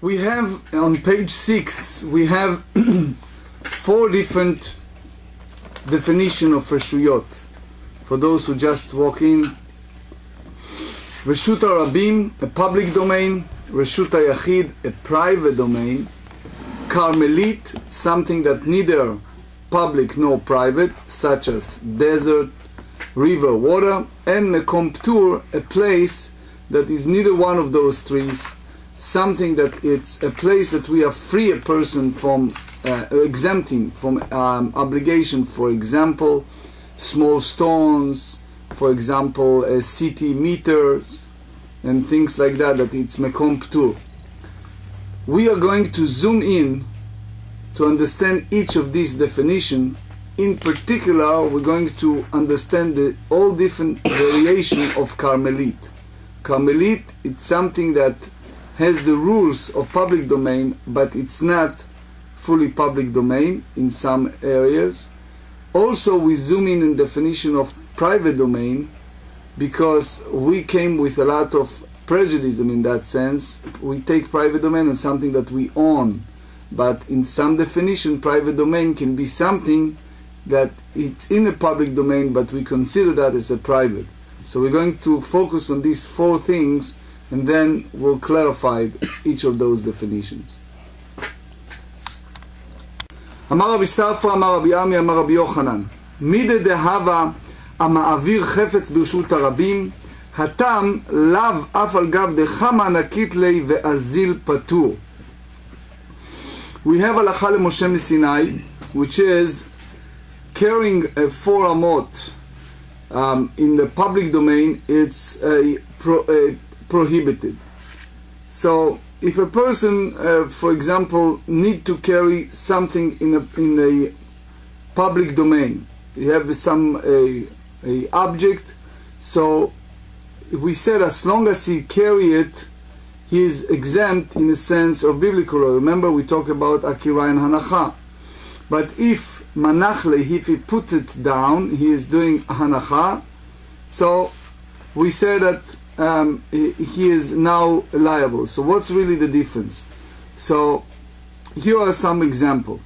We have on page 6 we have 4 different definitions of Reshuyot. For those who just walk in, Reshut Harabim, a public domain; Reshut Hayachid, a private domain; Carmelit, something that neither public nor private, such as desert, river, water; and Mekom Ptur, a place that is neither one of those trees, something that it's a place that we are free a person from, exempting from obligation. For example, small stones, for example, city meters and things like that, that it's Mekom Ptur. We are going to zoom in to understand each of these definitions. In particular, we're going to understand the all different variations of Carmelit. Carmelit, it's something that has the rules of public domain, but it's not fully public domain in some areas. Also, we zoom in definition of private domain, because we came with a lot of prejudice in that sense. We take private domain as something that we own, but in some definition, private domain can be something that it's in a public domain, but we consider that as a private. So we're going to focus on these 4 things, and then we'll clarify each of those definitions. אמר רבי ספרא, אמר רבי עמי, אמר רבי יוחנן, מידי דהבה המעביר חפץ ברשות הרבים, התם לאו אף על גב דחמה נקית לי ואזיל פטור. We have הלכה למשה מסיני, which is carrying a 4 amot in the public domain. It's prohibited. So if a person, for example, need to carry something in a public domain, you have some a object, so we said as long as he carry it, he is exempt in the sense of biblical law. Remember, we talk about Akira and Hancha. But if manachle, if he put it down, he is doing Hancha. So we say that he is now liable. So what's really the difference? So here are some examples.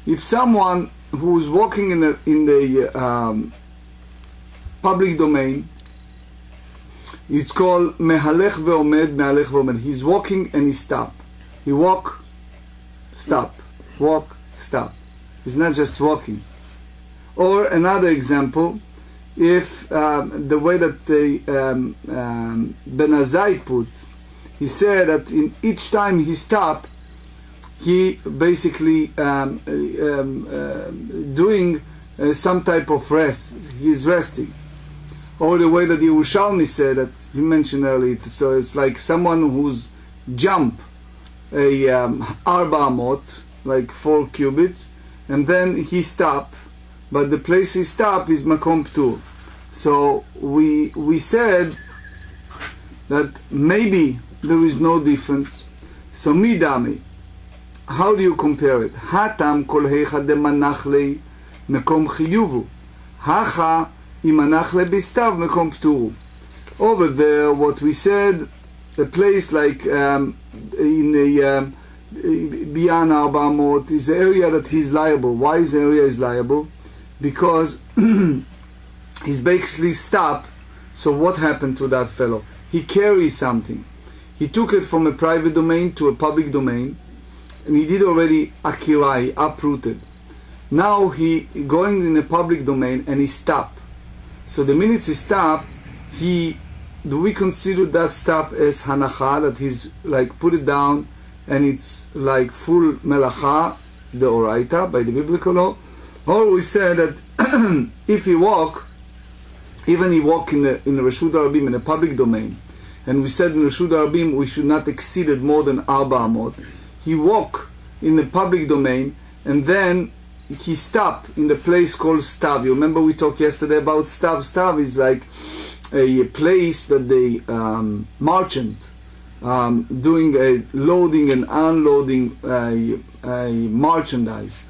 If someone who is walking in the public domain, it's called mehalech ve'omed, mehalech ve'omed. He's walking and he stop. He walk, stop, walk, stop. He's not just walking. Or another example, if the way that the Ben Azai put, he said that in each time he stopped, he basically doing some type of rest. He's resting. Or the way that the Yerushalmi said that you mentioned earlier, so it's like someone who's jump a arba amot, like 4 cubits, and then he stop, but the place he stop is Makom Ptur. So we said that maybe there is no difference. So midami, how do you compare it? Hatam kol heicha de manachle mekom chiyuvu, hacha imanachle bistav mekom pturu. Over there, what we said, a place like in a beyond Arba Amot is the area that he's liable. Why is the area is liable? Because he's basically stopped. So what happened to that fellow? He carries something. He took it from a private domain to a public domain, and he did already Akira, he uprooted. Now he going in a public domain and he stopped. So the minute he stopped, do we consider that stop as Hanacha, that he's like put it down and it's like full melacha, the oraita, by the biblical law? Or we said that if he walk, even he walk in the Reshut Harabim, in a public domain, and we said in Reshut Harabim we should not exceed it more than Arba Amot, he walk in the public domain and then he stopped in the place called Stav. You remember we talked yesterday about Stav. Stav is like a place that the merchant doing a loading and unloading merchandise.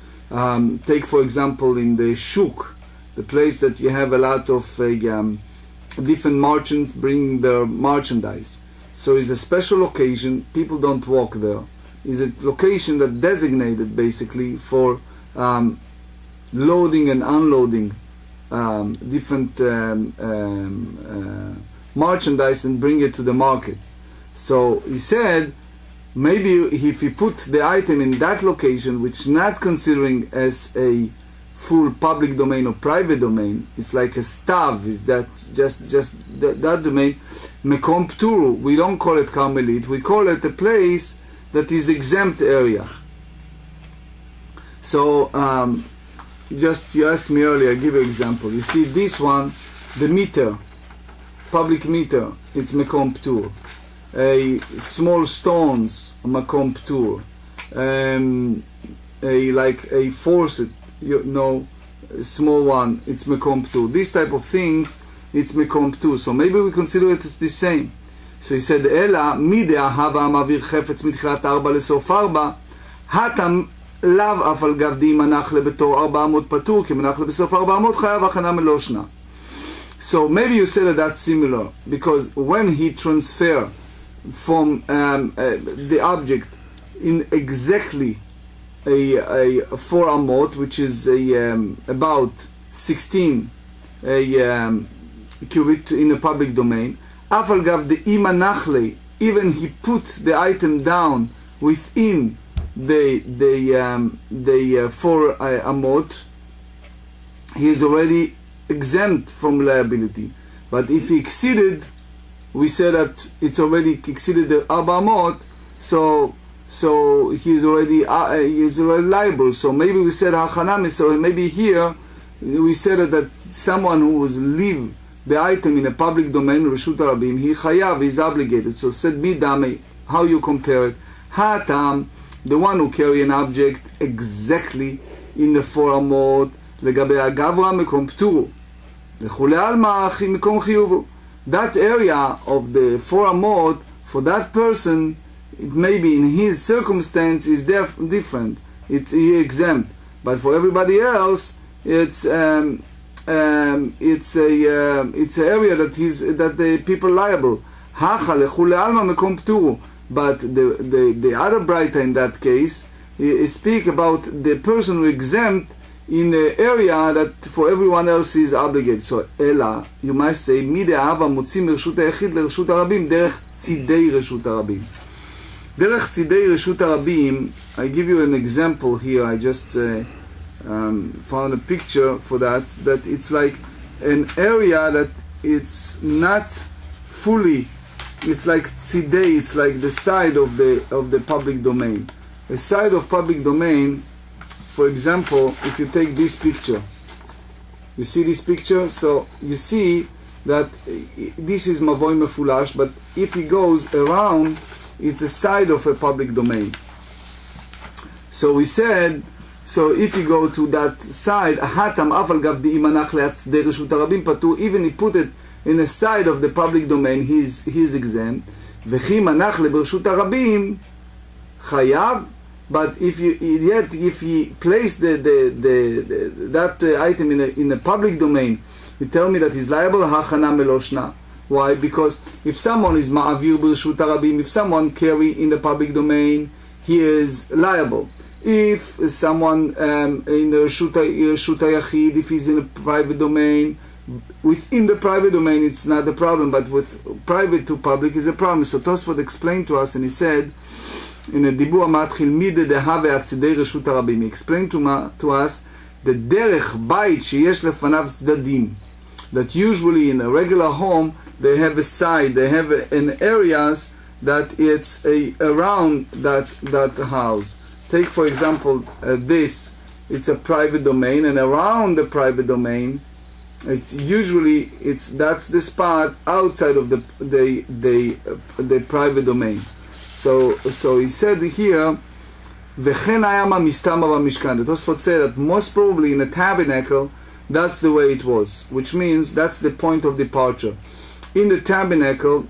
Take for example in the shuk, the place that you have a lot of different merchants bringing their merchandise. So it's a special occasion, people don't walk there. is a location that designated basically for loading and unloading different merchandise and bring it to the market. So he said, maybe if he put the item in that location, which not considering as a full public domain or private domain, it's like a stav, is that just that domain, mekom pturu, we don't call it karmelit, we call it a place that is exempt area. So just you asked me earlier, I give you an example. You see this one, the meter, public meter, it's mekom ptur. A small stones, makom ptur. Like a faucet, a small one, it's mekom ptur. This type of things, it's mekom ptur. So maybe we consider it as the same. So he said, Ela mideh hava mavir chefetz mitchilat 4 lesof 4, hatam לאו אף על גב די מנח לבתור 400 פטור, כי מנח לבסוף 400 חייב הכנה מלושנה. So maybe you said that that's similar, because when he transfer from the object in exactly a 4 amot, which is about 16 cubit in a public domain, אף על גב די מנח לי, even he put the item down within the 4 amot, he is already exempt from liability. But if he exceeded, we said that it's already exceeded the 4 amot, so he is already liable. So maybe we said hachanami. So maybe here we said that someone who was leave the item in a public domain, reshut harabim, he chayav, he is obligated. So said bidame, how you compare it? Hatam, the one who carry an object exactly in the 4 amot, לגבי הגברה מקום פטורו, לכולי עלמא מקום חיובו. That area of the 4 amot, for that person, it may be in his circumstance is different. It's exempt, but for everybody else, it's an area that the people liable. הכה לכולי עלמא מקום פטורו. But the other brighter in that case speak about the person who exempt in the area that for everyone else is obligated. So Ella, you might say, mideh hava mוציא מרשות היחיד לרשות הרבים דרך צידי רשות הרבים. דרך צידי רשות הרבים, I give you an example here. I just found a picture for that it's like an area that it's not fully. It's like tzidei, it's like the side of the public domain. A side of public domain, for example, if you take this picture, you see this picture, so you see that this is mavoi mefulash, but if he goes around, it's the side of a public domain. So we said, so if you go to that side, hatam afal gav di imanach le'atzedei reshut harabim patu, even he put it in the side of the public domain, he's exempt. וכי מנח לברשות הרבים חייב, but if he placed that item in a public domain, you tell me that he's liable, הכנה מלושנה. Why? Because if someone is מעביר ברשות הרבים, if someone carry in the public domain, he is liable. If someone in the רשות היחיד, if he's in a private domain, within the private domain it's not a problem, but with private to public is a problem. So Tosfot explained to us, and he said in a דיבור המתחיל mideh דהווה הצידי רשות הרבים, he explained to us the דרך בית שיש לפניו צדדים, that usually in a regular home they have a side, they have an areas that it's around that house. Take for example this, it's a private domain, and around the private domain it's usually that's the spot outside of the private domain. So he said here, וכן היה מסתמה במשכן. The Tosfot said that most probably in a tabernacle that's the way it was, which means that's the point of departure. In the tabernacle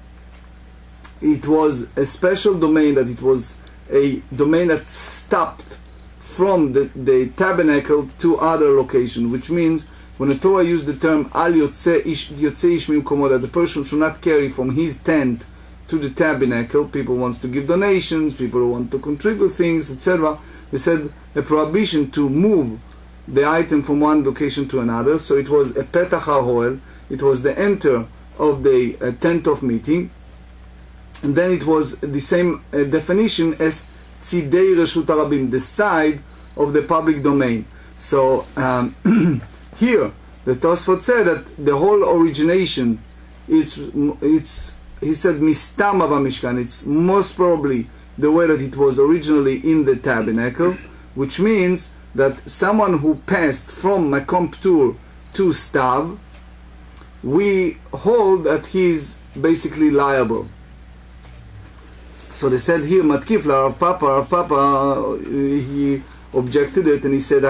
it was a special domain, that it was a domain that stopped from the tabernacle to other location, which means when the Torah used the term al Yotzi Ish mimkomo, that the person should not carry from his tent to the tabernacle, people wants to give donations, people want to contribute things, etc. They said a prohibition to move the item from one location to another. So it was a petach haoel, it was the enter of the tent of meeting, and then it was the same definition as tzidei reshut harabim, the side of the public domain. So here the Tosfot said that the whole origination, it's he said mistama b'mishkan, it's most probably the way that it was originally in the tabernacle, which means that someone who passed from makom ptur to stav, we hold that he is basically liable. So they said here, matkif Rav Papa, he objected it and he said,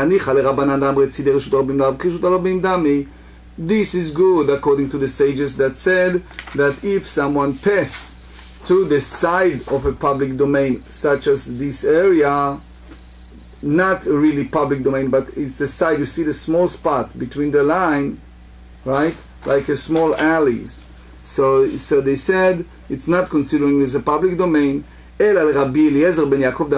this is good according to the sages that said that if someone passes to the side of a public domain, such as this area, not really public domain, but it's the side, you see the small spot between the line, right? Like a small alley. So they said it's not considering as a public domain. Rabbi Eliezer ben Yaakov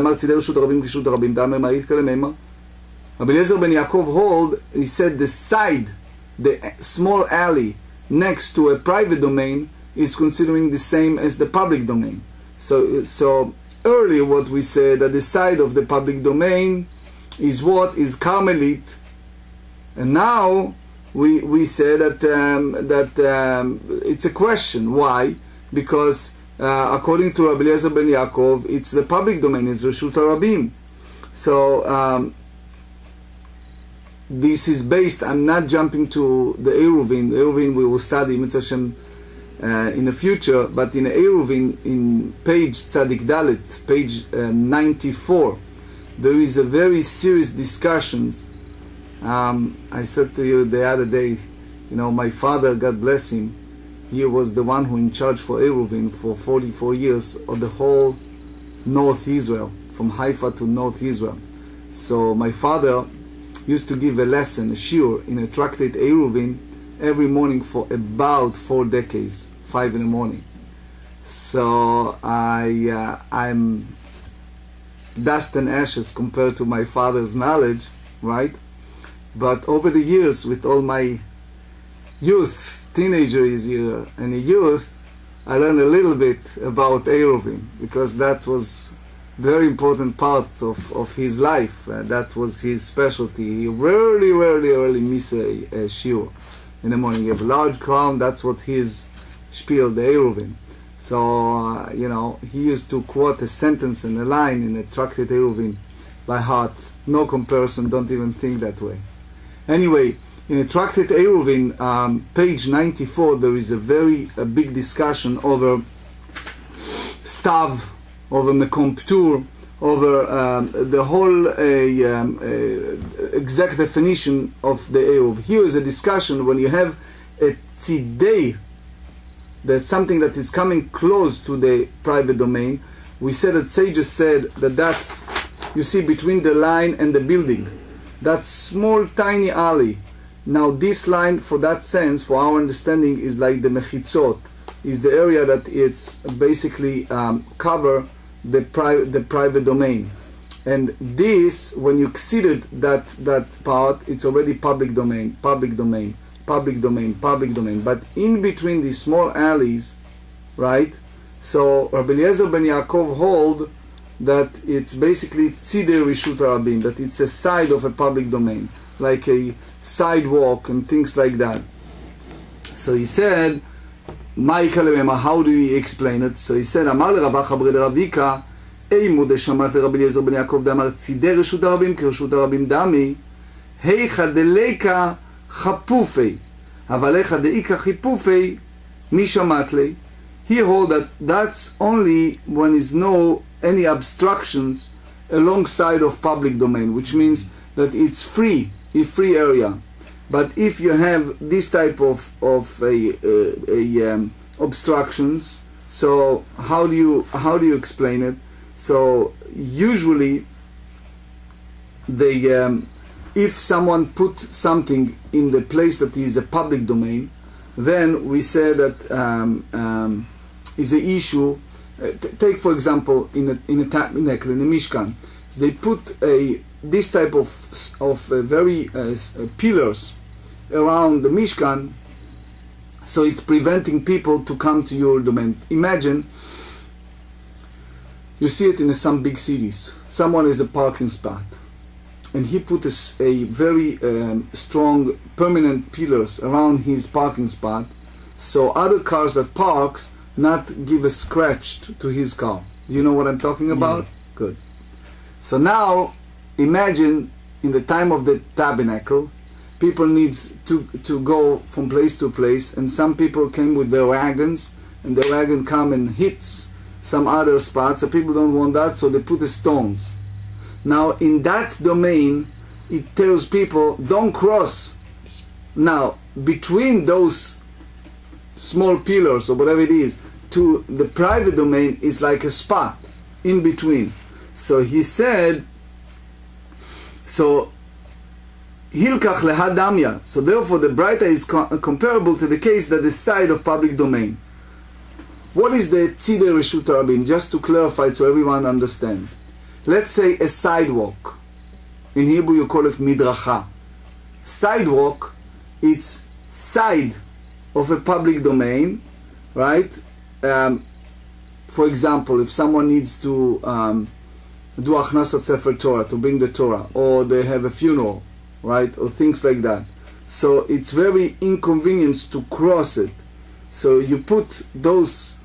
hold, he said the side, the small alley next to a private domain is considering the same as the public domain. So earlier what we said, that the side of the public domain is what is Carmelit, and now we say that it's a question. Why? Because according to Rabbi Eliezer ben Yaakov, it's the public domain, is Reshut Harabim. So this is based, I'm not jumping to the Eruvin. The Eruvin we will study Mitzvah Hashem in the future, but in Eruvin, in page Tzadik Dalet, page 94, there is a very serious discussions. I said to you the other day, my father, God bless him, he was the one who in charge for Eruvin for 44 years of the whole North Israel, from Haifa to North Israel. So my father used to give a lesson, a shiur, in a tractate Eruvin every morning for about 4 decades, 5 in the morning. So I'm dust and ashes compared to my father's knowledge, right? But over the years, with all my youth, teenager year and youth, I learned a little bit about Eruvin, because that was very important part of his life. That was his specialty. He rarely miss a shiur in the morning. He have a large crown, that's what his spiel, the Eruvin. So, he used to quote a sentence and a line in a tractate Eruvin by heart. No comparison, don't even think that way. Anyway, in a tractate Eruvin, page 94, there is a big discussion over stav, over mekom ptur, over the whole exact definition of the Eruv. Here is a discussion when you have a tzidei, that's something that is coming close to the private domain. We said that sages said that that's, you see, between the line and the building, that small tiny alley. Now this line, for that sense, for our understanding, is like the mechitzot, is the area that it's basically cover the private domain. And this, when you exceeded that part, it's already public domain. But in between these small alleys, right? So Rabbi Eliezer ben Yaakov hold that it's basically tzidei reshut harabim, that it's a side of a public domain, like a sidewalk and things like that. So he said, how do we explain it? So he said, Amar לרבך ברי דרביקה, אימו דשמעת לרבי אליעזר בן יעקב דאמר צידי רשות הרבים כרשות הרבים דמי, היכא דליקה חפופי, אבל היכא דאיקה חיפופי, מי שמעת לי? He hold that that's only when is no any obstructions alongside of public domain, which means that it's free, a free area. But if you have this type of obstructions, so how do you explain it? So usually if someone put something in the place that is a public domain, then we say that is an issue. Take for example in a tabernacle, in a Mishkan, they put this type of very pillars around the Mishkan, so it's preventing people to come to your domain. Imagine, you see it in some big cities. Someone has a parking spot, and he put a very strong permanent pillars around his parking spot, so other cars that parks not give a scratch to his car. Do you know what I'm talking about? Yeah. Good. So now imagine in the time of the tabernacle, people needs to go from place to place, and some people came with their wagons, and the wagon come and hits some other spots, so people don't want that, so they put the stones. Now in that domain, it tells people don't cross. Now between those small pillars or whatever it is to the private domain is like a spot in between. So he said, so hilkach lehadamya. So therefore the Braita is comparable to the case that the side of public domain. What is the tzidei reshut harabim? Just to clarify so everyone understand. Let's say a sidewalk. In Hebrew you call it midracha. Sidewalk, it's side of a public domain, right? For example, if someone needs to do הכנסה sefer Torah, to bring the Torah, or they have a funeral, right, or things like that. So it's very inconvenient to cross it. So you put those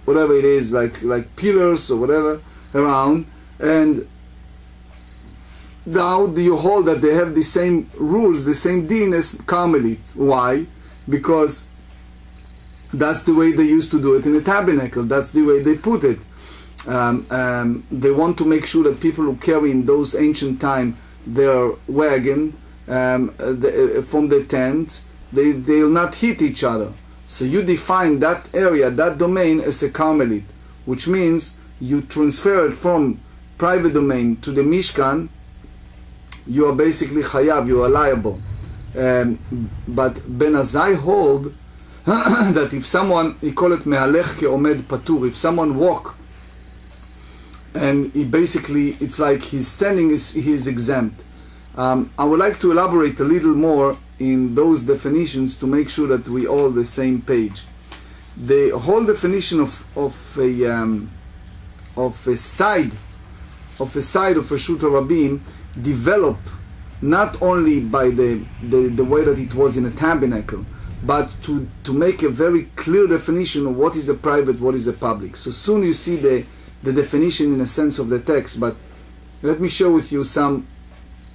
whatever it is, like pillars or whatever around, and now you hold that they have the same rules, the same din as Carmelite. Why? Because that's the way they used to do it in the tabernacle. That's the way they put it. They want to make sure that people who carry in those ancient time their wagon from the tent, they'll not hit each other. So you define that area, that domain, as a Carmelite, which means you transfer it from private domain to the Mishkan. You are basically chayav, you are liable. But Ben Azai hold that if someone, he call it mehalech ke'omed patur, if someone walk and he basically, it's like he's standing, he is exempt. I would like to elaborate a little more in those definitions to make sure that we all the same page. The whole definition of a side of Reshut Harabim develop not only by the way that it was in a tabernacle, but to make a very clear definition of what is a private, what is a public. So soon you see the definition in a sense of the text, but let me share with you some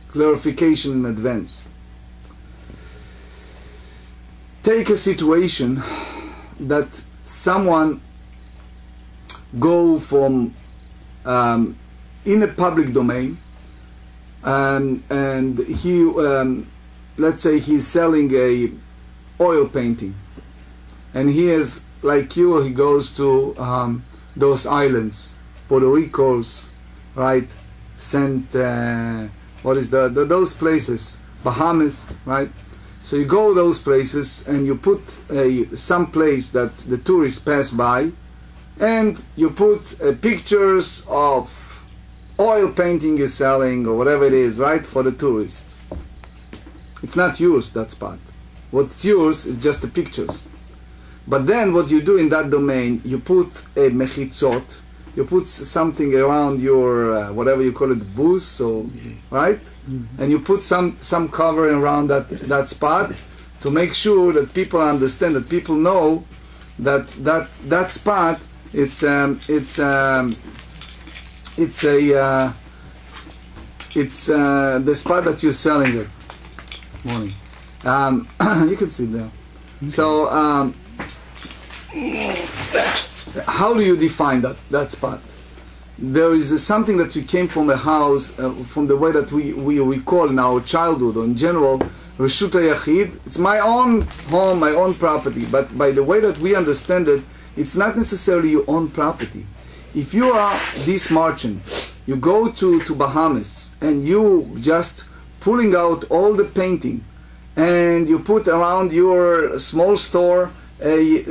clarification in advance. Take a situation that someone go from in a public domain, and he let's say he's selling a oil painting, and he is like you, he goes to those islands, Puerto Rico's, right, what is those places, Bahamas, right? So you go those places and you put some place that the tourists pass by, and you put pictures of oil painting you're selling or whatever it is, right, for the tourist. It's not yours, that spot. What's yours is just the pictures. But then what you do in that domain, you put a mechitzot, you put something around your whatever you call it, booth, so right, and you put some cover around that spot to make sure that people understand, that people know that spot it's the spot that you're selling it. Morning. You can sit there. Okay. So how do you define that spot? There is something that we came from a house, from the way that we recall in our childhood, or in general, Reshut HaYachid. It's my own home, my own property, but by the way that we understand it, it's not necessarily your own property. If you are this merchant, you go to Bahamas, and you just pulling out all the painting, and you put around your small store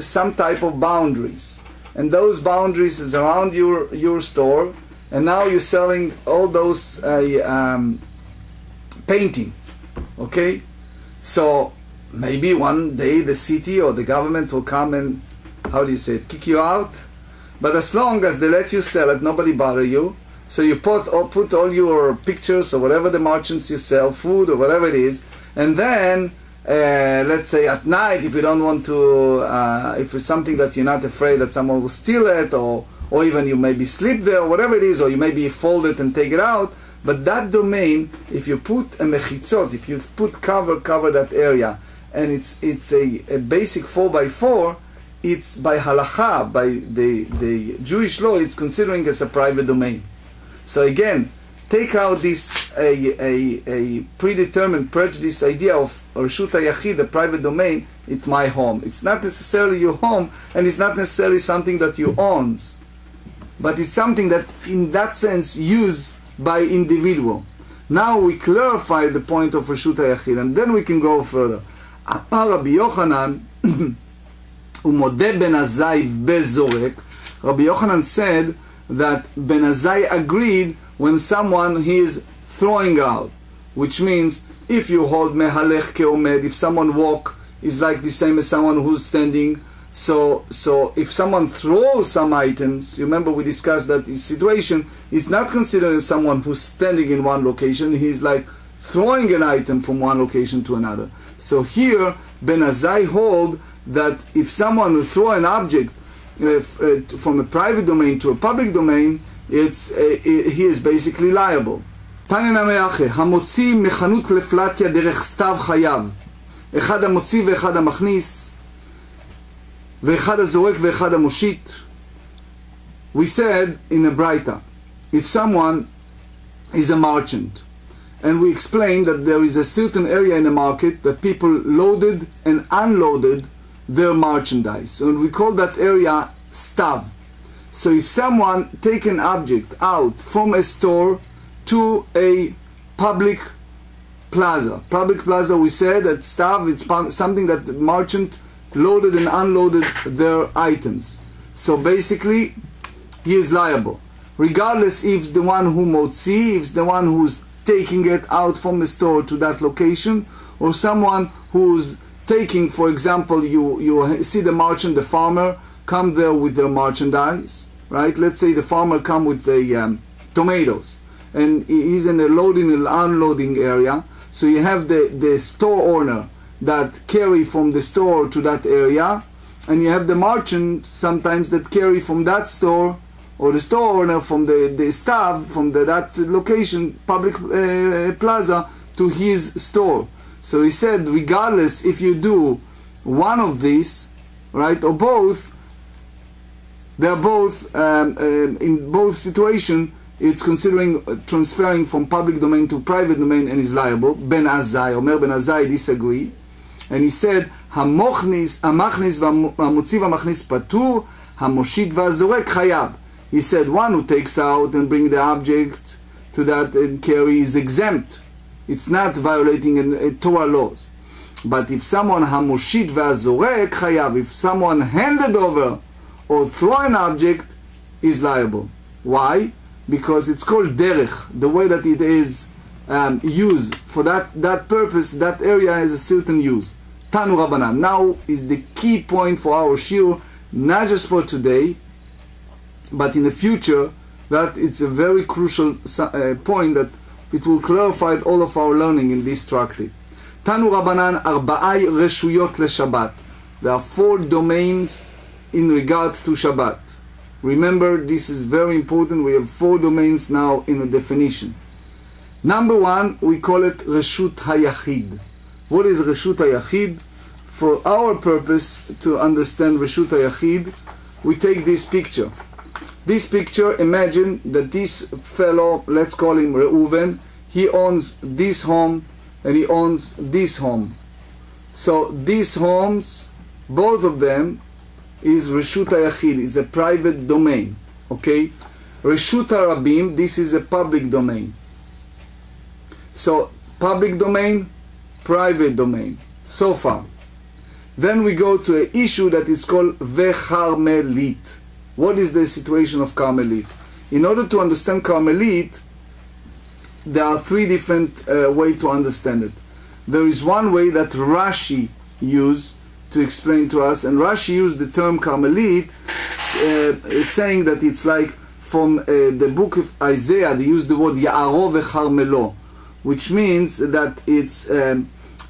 some type of boundaries, and those boundaries is around your store, and now you're selling all those painting, okay? So maybe one day the city or the government will come and, how do you say it, kick you out? But as long as they let you sell it, nobody bother you. So you put all your pictures or whatever the merchants you sell, food or whatever it is, and then let's say at night, if you don't want to, if it's something that you're not afraid that someone will steal it, or even you maybe sleep there, or whatever it is, or you maybe fold it and take it out. But that domain, if you put a mechitzot, if you put cover that area, and it's a basic 4x4, it's by halacha, by the Jewish law, it's considering as a private domain. So again, take out this a predetermined prejudice idea of Reshut HaYachid, the private domain. It's my home. It's not necessarily your home, and it's not necessarily something that you own, but it's something that, in that sense, used by individual. Now we clarify the point of Reshut HaYachid, and then we can go further. Amar Rabbi Yochanan umodeh ben Azai bezorek. Rabbi Yochanan said that Ben Azai agreed when someone is throwing out, which means if you hold mehalech keomed, if someone walk is like the same as someone who's standing. So if someone throws some items, you remember we discussed that this situation is not considered as someone who's standing in one location. He's like throwing an item from one location to another. So here Ben Azai hold that if someone will throw an object from a private domain to a public domain, he is basically liable. תניא נמי המוציא מחנות לפלטיה דרך סתיו חייב. אחד המוציא ואחד המכניס, ואחד הזורק ואחד המושיט. We said in a Braita, if someone is a merchant, and we explained that there is a certain area in the market that people loaded and unloaded their merchandise, and we call that area stav. So if someone take an object out from a store to a public plaza, we said that stav, it's something that the merchant loaded and unloaded their items. So basically he is liable, regardless if it's the one who motzi, if it's the one who's taking it out from the store to that location, or someone who's taking, for example, you see the merchant, the farmer come there with their merchandise, right? Let's say the farmer come with the tomatoes, and he's in a loading and unloading area. So you have the store owner that carry from the store to that area, and you have the merchant sometimes that carry from that store, or the store owner from the staff from that location, public plaza, to his store. So he said, regardless if you do one of these, right, or both, they're both, in both situations, it's considering transferring from public domain to private domain and is liable. Ben Azai, Omer Ben Azai disagreed, and he said, המכניס והמוציא והמכניס פטור, המושיט והזורק חייב. He said, one who takes out and bring the object to that and carry is exempt. It's not violating Torah laws. But if someone hamoshit ve'azorek chayav, if someone handed over or throw an object, is liable. Why? Because it's called derech, the way that it is used for that purpose. That area has a certain use. Tanu Rabbanan. Now is the key point for our shiur, not just for today, but in the future. That it's a very crucial point that it will clarify all of our learning in this tractate. Tanu Rabbanan arba'ai reshuyot leShabbat. There are 4 domains in regards to Shabbat. Remember, this is very important. We have 4 domains now in the definition. Number 1, we call it Reshut HaYachid. What is Reshut HaYachid? For our purpose to understand Reshut HaYachid, we take this picture. This picture, imagine that this fellow, let's call him Reuven, he owns this home and he owns this home. So these homes, both of them, is Reshut HaYachid, is a private domain. Okay? Reshut HaRabim, this is a public domain. So public domain, private domain, so far. Then we go to an issue that is called Ve'Carmelit. What is the situation of Carmelit? In order to understand Carmelit, there are three different ways to understand it. There is one way that Rashi used to explain to us, and Rashi used the term Carmelit, saying that it's like from the book of Isaiah, they use the word Ya'aro ve'Carmelo, which means that it's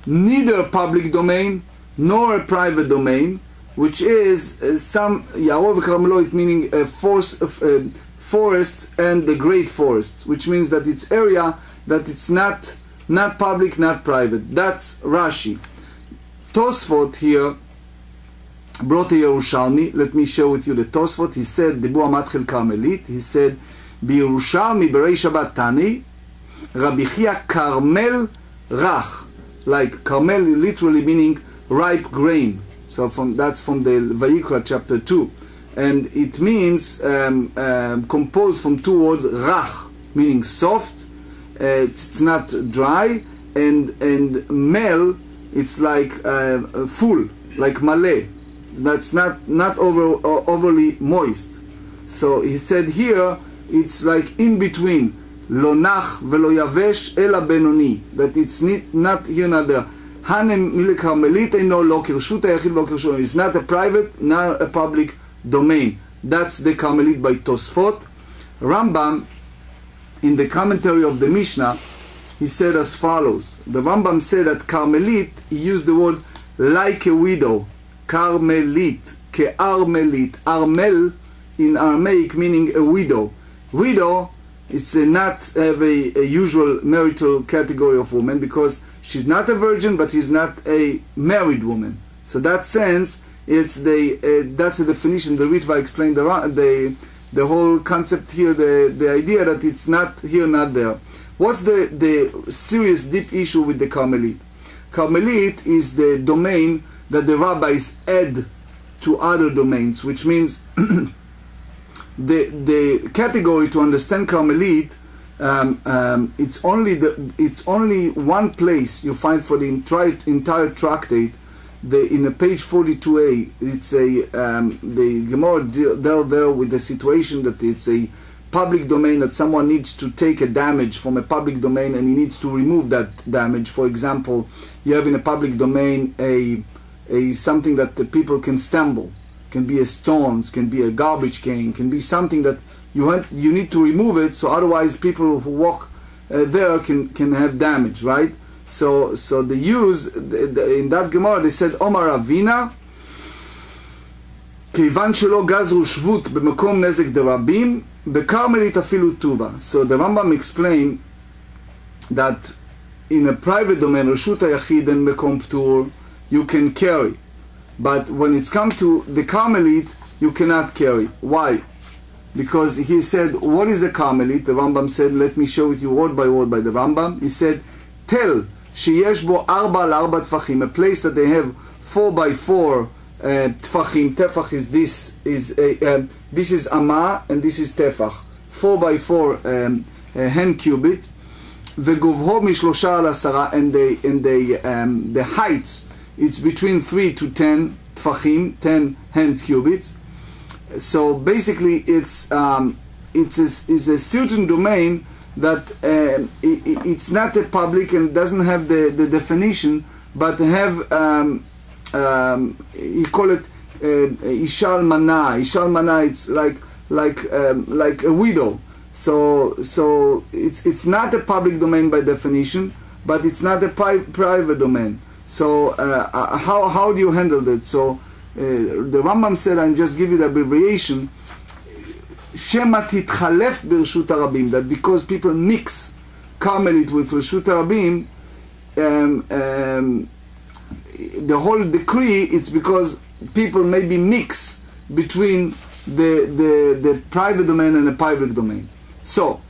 neither public domain nor a private domain, which is some Ya'aro ve'Carmelo, it meaning a forest and the great forest, which means that it's area that it's not public, not private. That's Rashi. Tosfot here brought a Yerushalmi. Let me share with you the Tosfot. He said, Dibu Amatchel Carmelit. He said, B'Yerushalmi Berei Shabbat Tani, Rabbi Chia Carmel Rach. Like Carmel literally meaning ripe grain. So that's from the Vayikra chapter 2. And it means composed from two words, Rach, meaning soft. It's not dry. And Mel, it's like full, like Malay. That's not overly moist. So he said here, it's like in between. Lo nach velo yavesh ela benoni. That it's not here, not there. Hanem mile Carmelit eino lo kirshut hayachid lo kirshut. It's not a private, not a public domain. That's the Carmelit by Tosfot. Rambam, in the commentary of the Mishnah, he said as follows. The Rambam said that Carmelit, he used the word like a widow. Carmelit, ke'armelit. Armel in Aramaic meaning a widow. Widow is not have a usual marital category of woman because she's not a virgin, but she's not a married woman. So that sense, it's that's the definition. The Ritva explained the whole concept here, the idea that it's not here, not there. What's the serious deep issue with the Carmelit? Carmelit is the domain that the rabbis add to other domains, which means the category to understand Carmelit, it's only one place you find for the entire tractate. In a page 42a, it's the Gemara dealt there with the situation that it's a public domain, that someone needs to take a damage from a public domain and he needs to remove that damage. For example, you have in a public domain a something that the people can stumble, can be a stones, can be a garbage can, can be something that you need to remove it, so otherwise people who walk there can have damage, right? So they use in that Gemara, they said Omar Avina כיוון שלא גזרו שבות במקום נזק דרבים, בקרמלית אפילו טובה. So the Rambam explained that in a private domain, רשות היחיד and מקום פטור, you can carry. But when it's come to the Carmelit, you cannot carry. Why? Because he said, what is a Carmelit? The Rambam said, let me show with you word by word by the Rambam. He said, tell שיש בו 4 על 4 טפחים, a place that they have 4 by 4 טפחים. טפח is this is ama and this is טפח. 4 by 4 hand cubit. וגובהו מ3 על 10, and the heights, it's between 3 to 10 טפחים, 10 hand cubits. So basically it's a certain domain that it's not a public and doesn't have the definition, but have he call it ishal mana. Ishal mana, it's like a widow. So it's not a public domain by definition, but it's not a private domain. So how do you handle that? So the Rambam said, and just give you the abbreviation, Shema titchalef bershut harabim, that because people mix Carmelit with Reshut harabim, the whole decree, it's because people maybe mix between the private domain and the public domain. So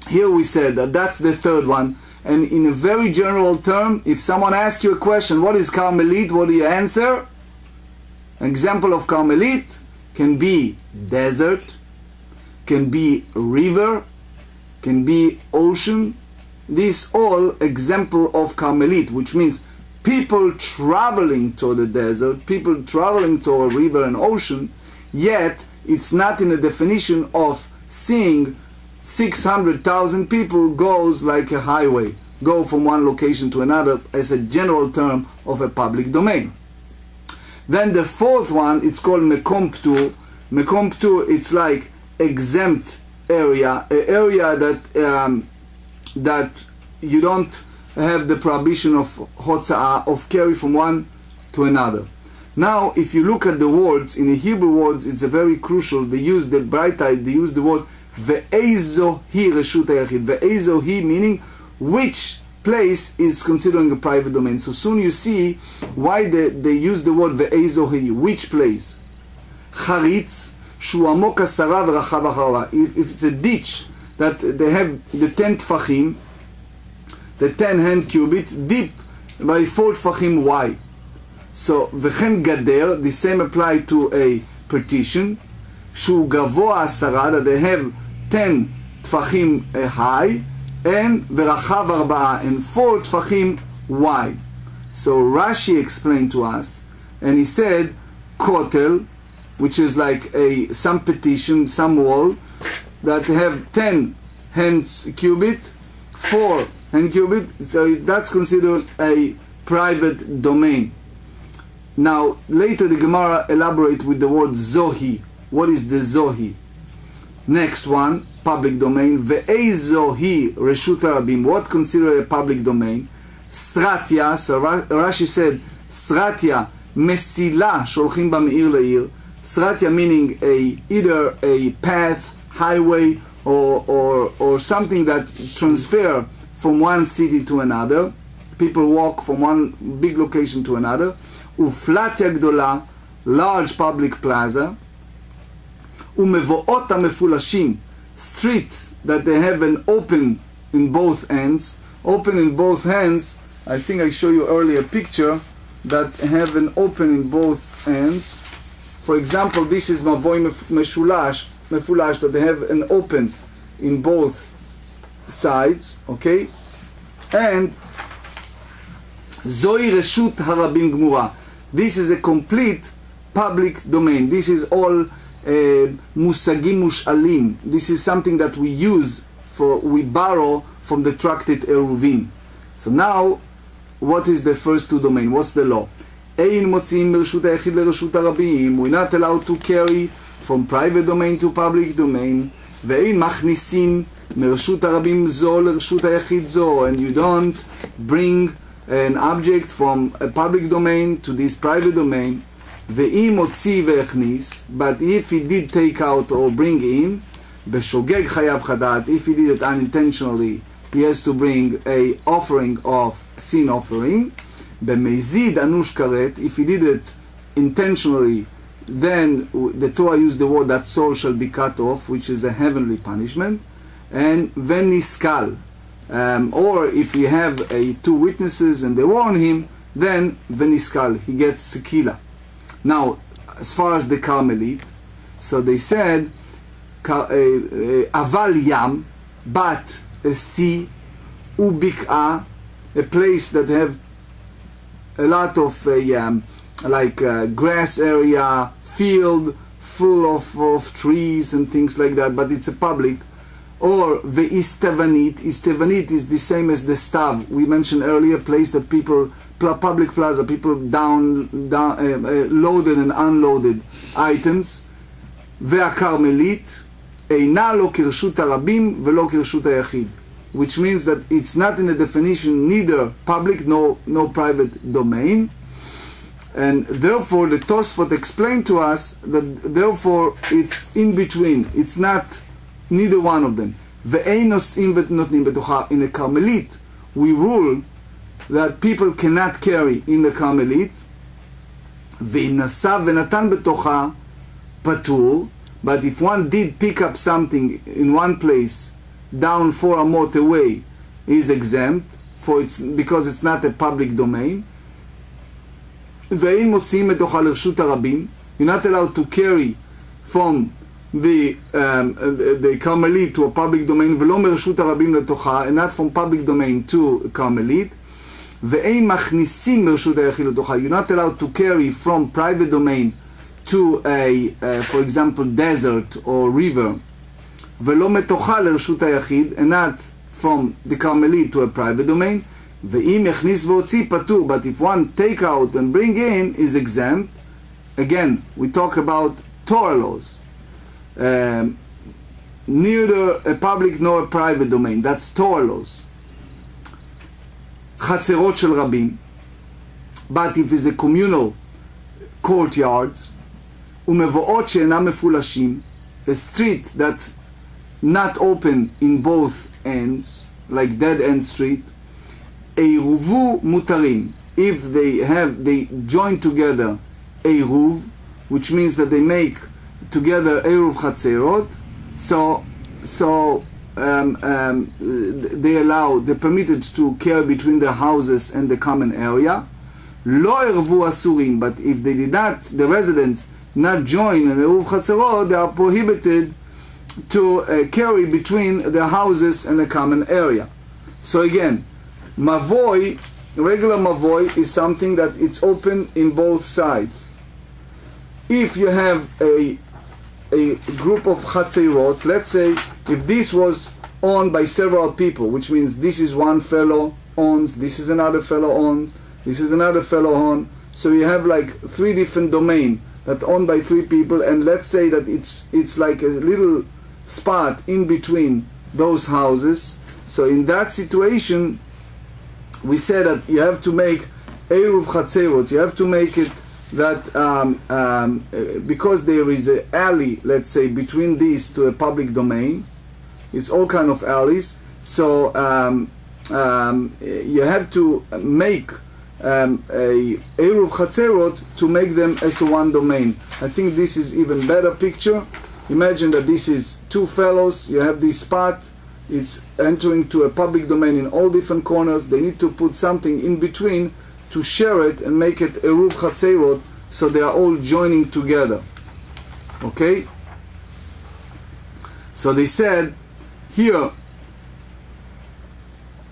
here we said that that's the third one. And in a very general term, if someone asks you a question, what is Carmelit? What do you answer? An example of Carmelit can be desert, can be river, can be ocean. These all example of Carmelit, which means people traveling to the desert, people traveling to a river and ocean, yet it's not in a definition of seeing 600,000 people goes like a highway, go from one location to another as a general term of a public domain. Then the fourth one, it's called Mekom Ptur. Mekom Ptur, it's like exempt area, an area that you don't have the prohibition of Hotzaa, of carry from one to another. Now, if you look at the words, in the Hebrew words, it's a very crucial, they use the Braita, they use the word Ve'ezo hi reshut hayachid. Ve'ezo hi meaning which place is considering a private domain. So soon you see why they use the word Ve'ezo hi, which place. Charitz, shu amok 10 v'rachav acharav. If it's a ditch that they have the 10 tfachim, the 10 hand cubits, deep by 4 tfachim wide. So, v'chen gader, the same apply to a partition, shu gavoa 10, that they have 10 tfachim high, and v'rachav 4, and 4 tfachim wide. So Rashi explained to us, and he said, kotel, which is like some petition, some wall, that have 10 hands cubit, 4 hand cubit, so that's considered a private domain. Now, later the Gemara elaborate with the word Zohi. What is the Zohi? Next one, public domain. Ve'ezo hi reshut harabim. What considered a public domain? Sratya. So Rashi said, Sratya, mesila sholchim ba me'ir le'ir. Sratya meaning either a path, highway, or something that transfer from one city to another. People walk from one big location to another. Uflatya gdola, large public plaza. Umevoot hamefulashim, streets that they have an open in both ends. Open in both hands. I think I showed you earlier a picture that have an open in both ends. For example, this is mavoy mefulash, that they have an open in both sides. Okay, and zoi reshut harabim gmura. This is a complete public domain. This is all musagim mushalim. This is something that we use we borrow from the Tractate Eruvin. So now, what is the first two domain? What's the law? Ein motziim mrshut hayachid lershut harabim. We're not allowed to carry from private domain to public domain. Ve'ein machnisim mrshut harabim zo lershut hayachid zo. And you don't bring an object from a public domain to this private domain. Ve'im otzi ve'echnis. But if he did take out or bring in, b'shogeg chayav chadat. If he did it unintentionally, he has to bring a offering of sin offering. B'meizid anush karet. If he did it intentionally, then the Torah used the word that soul shall be cut off, which is a heavenly punishment. And veniskal. Or if you have two witnesses and they warn him, then veniskal, he gets sekila. Now, as far as the Carmelite, so they said aval yam, but a sea, ubik'a, a place that have a lot of grass area, field full of trees and things like that, but it's a public. Or the istavanit. Istavanit is the same as the stav. We mentioned earlier, place that people, public plaza, people loaded and unloaded items. והכרמלית אינה לא כרשות הרבים ולא כרשות היחיד, which means that it's not in the definition neither public nor private domain. And therefore the Tosfot explained to us that therefore it's in between, it's not neither one of them. ואין נושאים ונותנים בתוכה. In the Carmelite we rule that people cannot carry in the Carmelite. ואם נשא ונתן בתוכה patur, but if one did pick up something in one place down 4 amot away, is exempt because it's not a public domain. ואין מוציאים מתוכה לרשות הרבים. You're not allowed to carry from the Carmelite to a public domain, ולא מרשות הרבים לתוכה, and not from public domain to Carmelite. ואין מכניסים מרשות היחיד לתוכה. You're not allowed to carry from private domain to a, for example, desert or river, ולא מתוכה לרשות היחיד, and not from the Carmelit to a private domain, ואם יכניס והוציא פטור, but if one take out and bring in is exempt. Again, we talk about Torah laws. Neither a public nor a private domain, that's Torah laws. חצרות של רבים, but if it's a communal courtyards, ומבואות שאינם מפולשים, a street that not open in both ends, like dead end street, עירובו מותרים, if they join together עירוב, which means that they make together עירוב חצרות, so they're permitted to carry between the houses and the common area. לא עירבו אסורים, but if they did not, the residents not join in עירוב חצרות, they are prohibited to carry between the houses and the common area. So again, mavoi, regular mavoi, is something that it's open in both sides. If you have a group of chatzerot, let's say if this was owned by several people, which means this is one fellow owns, this is another fellow owns, this is another fellow owns, so you have like 3 different domains that owned by 3 people, and let's say that it's like a little spot in between those houses. So in that situation, we said that you have to make Eruv Chatzerot, you have to make it that because there is an alley, let's say, between these to a public domain, it's all kind of alleys, so you have to make a Eruv Chatzerot to make them as one domain. I think this is even better picture. Imagine that this is 2 fellows, you have this spot, it's entering to a public domain in all different corners, they need to put something in between to share it and make it Eruv Chatzerot, so they are all joining together. Okay? So they said, here,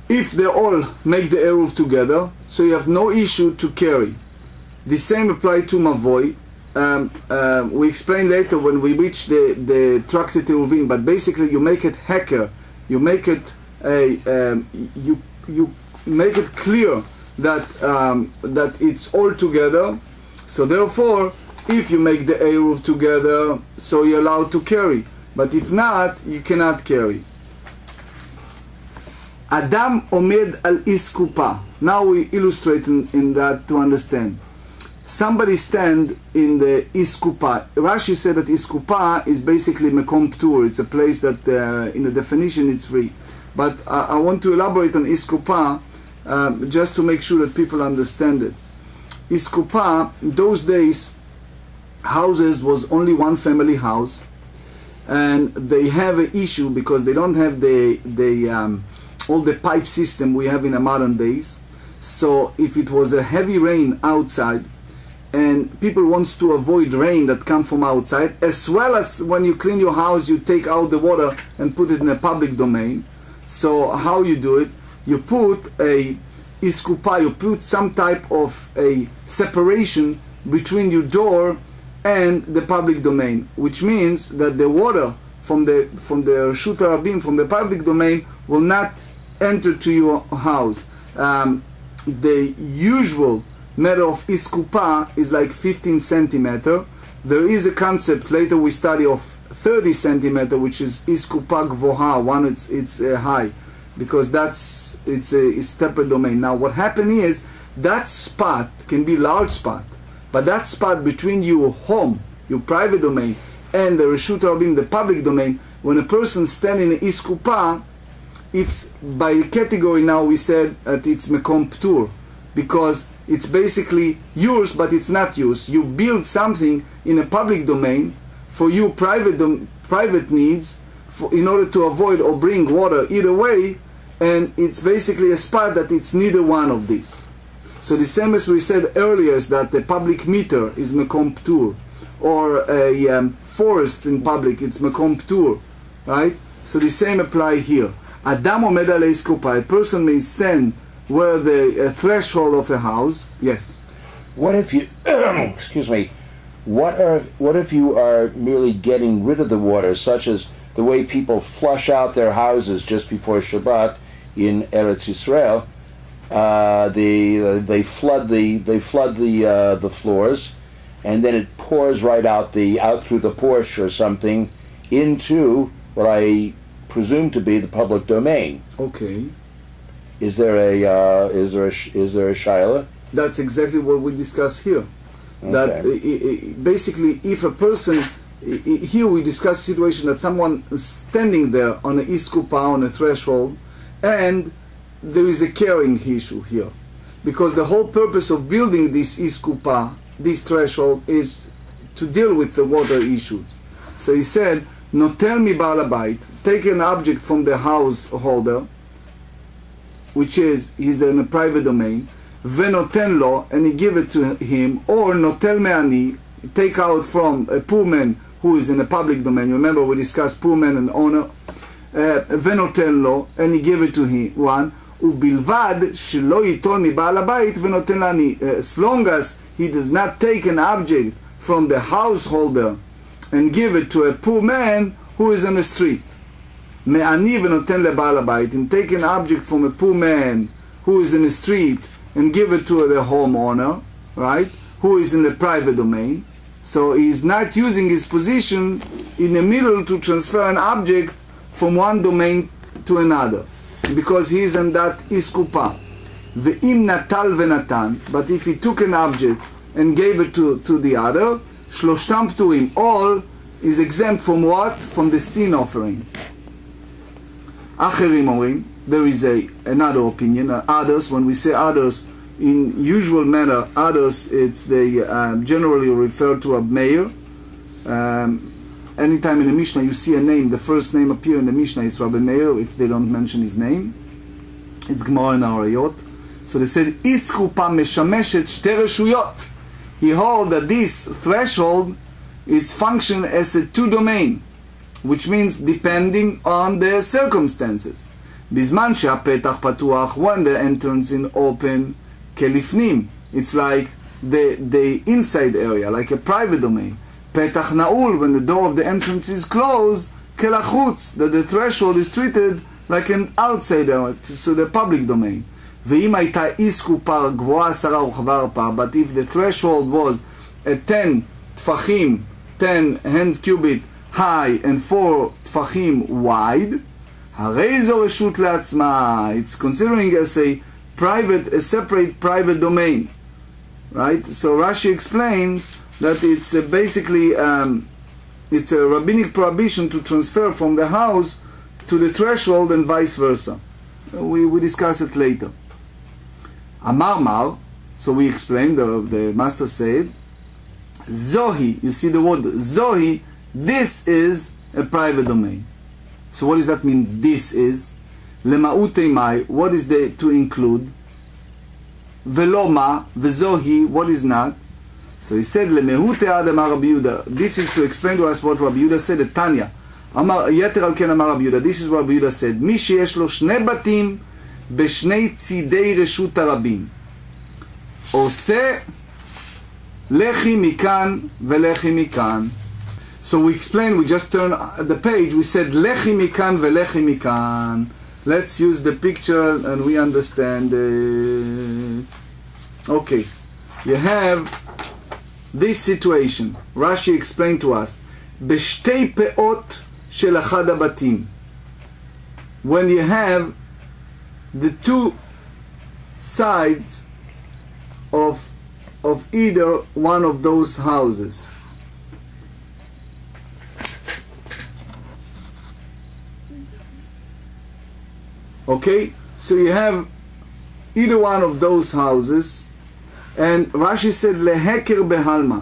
if they all make the Eruv together, so you have no issue to carry. The same apply to Mavoi. We explain later when we reach the Tractate Eruvin, but basically you make it hacker, you make it you make it clear that that it's all together. So therefore, if you make the Eruv together, so you're allowed to carry, but if not, you cannot carry. Adam omed al iskupa. Now we illustrate in that to understand. Somebody stand in the iskupa. Rashi said that iskupa is basically mekom ptur. It's a place that in the definition it's free. But I want to elaborate on iskupa just to make sure that people understand it. Iskupa, those days, houses was only one family house, and they have an issue because they don't have all the pipe system we have in the modern days. So if it was a heavy rain outside, and people wants to avoid rain that come from outside, as well as when you clean your house, you take out the water and put it in a public domain. So how you do it? You put a iskupa, you put some type of a separation between your door and the public domain, which means that the water from the Reshut Harabim, from the public domain, will not enter to your house. The usual matter of iskupa is like 15 centimeter. There is a concept later we study of 30 centimeter, which is iskupa gvoha. One, it's high, because it's a separate domain. Now what happened is that spot can be large spot, but that spot between your home, your private domain, and the Reshut Harabim, the public domain, when a person standing in iskupa, it's by category now we said that it's mekom ptur, because it's basically yours, but it's not yours. You build something in a public domain for you private needs, in order to avoid or bring water either way, and it's basically a spot that it's neither one of these. So the same as we said earlier is that the public meter is mekom ptur, or a forest in public, it's mekom ptur, right? So the same apply here. Adam omed al iskupa, a person may stand where the threshold of a house. Yes. What if you, excuse me, what if you are merely getting rid of the water, such as the way people flush out their houses just before Shabbat in Eretz Yisrael? They flood the floors, and then it pours right out through the porch or something into what I presume to be the public domain. Okay. Is there a shaila? That's exactly what we discuss here. Okay. That basically, if a person, here we discuss a situation that someone is standing there on an iskupa, on a threshold, and there is a carrying issue here, because the whole purpose of building this iskupa, this threshold, is to deal with the water issues. So he said, "Notel mi ba'al habayit," take an object from the householder, which is he's in a private domain, venoten lo, and he give it to him, or notel me'ani, take out from a poor man who is in a public domain. Remember we discussed poor man and owner. Venoten lo, and he give it to him one. ובלבד שלא ייטול מבעל הבית ונותן לעני. As long as he does not take an object from the householder and give it to a poor man who is on the street. מעני ונותן לבעל הבית, and take an object from a poor man who is in the street and give it to the homeowner, right, who is in the private domain. So he is not using his position in the middle to transfer an object from one domain to another, because he is in that iskupa. Ve'im natal venatan, but if he took an object and gave it to the other, shloshtam pturim, all is exempt from what? From the sin offering. Acherim orim, there is another opinion. Others, when we say others, in usual manner, others, it's they generally refer to a mayor. Anytime in the Mishnah you see a name, the first name appear in the Mishnah is Rabbi Meir, if they don't mention his name. It's Gemara and Arayot. So they said, Iskupa meshameshet shte reshuyot. He holds that this threshold, its function as a two domain, which means depending on the circumstances. Bizman she'apetach patuach, when the entrance is open, kelifnim. It's like the inside area, like a private domain. Petach na'ul, when the door of the entrance is closed, kelachutz, that the threshold is treated like an outsider, so the public domain. Ve'im hayta iskupa gvoa 10 uchvar par, but if the threshold was a 10 tfachim, 10 hands cubit high and 4 tfachim wide, harei zo reshut le'atzma, it's considering as a separate private domain, right? So Rashi explains that it's basically it's a rabbinic prohibition to transfer from the house to the threshold and vice versa. We discuss it later. Amar Mar, so we explained, the master said, Zohi, you see the word Zohi, this is a private domain. So what does that mean, this is? Lema'utei mai, what is there to include? Veloma, vezohi, what is not? So he said, "Lemehute Adam Rabbi Yehuda." This is to explain to us what Rabbi Yehuda said at Tanya. Amar Yeter al Ken Amar Rabbi Yehuda. This is what Rabbi Yehuda said. Mi sheyesh lo shne batim b'shnei tzidei reshut harabim, oseh lechi mikan velechi mikan. So we explained. We just turned the page. We said lechi mikan velechi mikan. Let's use the picture and we understand it. Okay, you have this situation. Rashi explained to us, בשתי פאות של אחד הבתים. When you have the two sides of either one of those houses. Okay, so you have either one of those houses. And Rashi said, להקר בהלמה.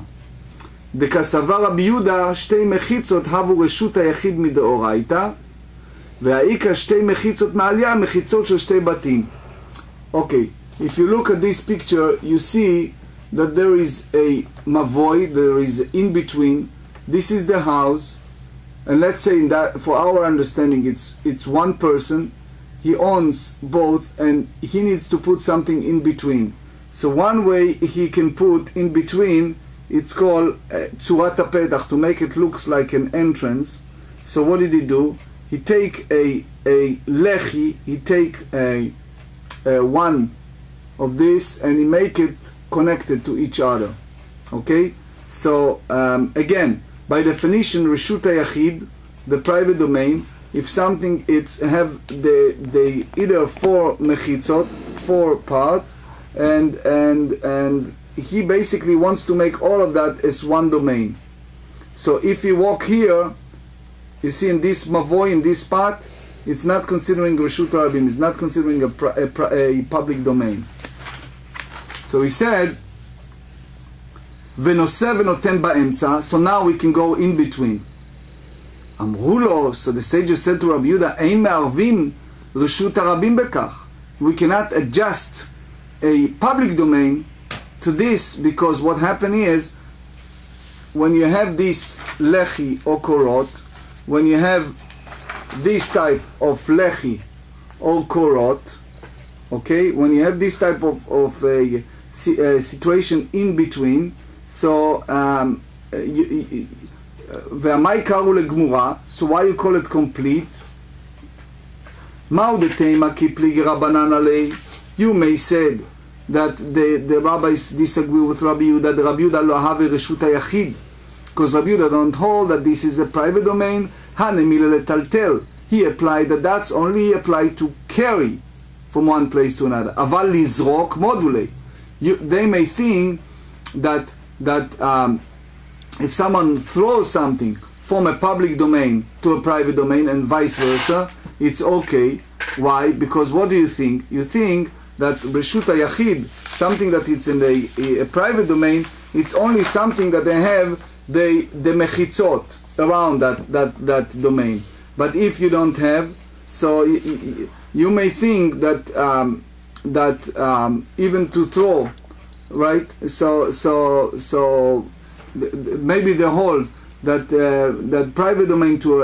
דקסבר רבי יהודה, שתי מחיצות הבו רשות היחיד מדאורייתא, והאיכא שתי מחיצות מעליה, מחיצות של שתי בתים. Okay, if you look at this picture, you see that there is a mavoi, there is in between. This is the house, and let's say that for our understanding, it's one person. he owns both, and he needs to put something in between. So one way he can put in between, it's called tzurat hapetach, to make it looks like an entrance. So what did he do? He take a lechi, he take a one of this, and he make it connected to each other. Okay? So again, by definition, Reshut HaYachid, the private domain, if something it's have the either four mechitzot, four parts, and he basically wants to make all of that as one domain. So if you walk here, you see in this mavoy, in this spot, it's not considering Reshut Harabim, it's not considering a public domain. So he said, V'noseh v'noten ba'emtza, so now we can go in between. Amru lo, so the sages said to Rabbi Yehuda, Ein me'arvin Reshut Harabim bekach. We cannot adjust a public domain to this, because what happened is, when you have this lechi or korot, when you have this type of lechi or korot, okay, when you have this type of a situation in between, so ve'amai karu legmura, so why you call it complete? Ma'u detema ki pligi Rabbanan alei. You may said that the rabbis disagree with Rabbi Yehuda, that Rabbi Yehuda lo have Reshut HaYachid, because Rabbi Yehuda don't hold that this is a private domain. Hanemile letaltel. He applied that that's only applied to carry from one place to another. Aval lizrok module. They may think that if someone throws something from a public domain to a private domain and vice versa, it's okay. Why? Because what do you think? You think that Reshut HaYachid, something that it's in a private domain, it's only something that they have the mechitzot around that domain. But if you don't have, so you may think that even to throw, right? So maybe the whole that private domain to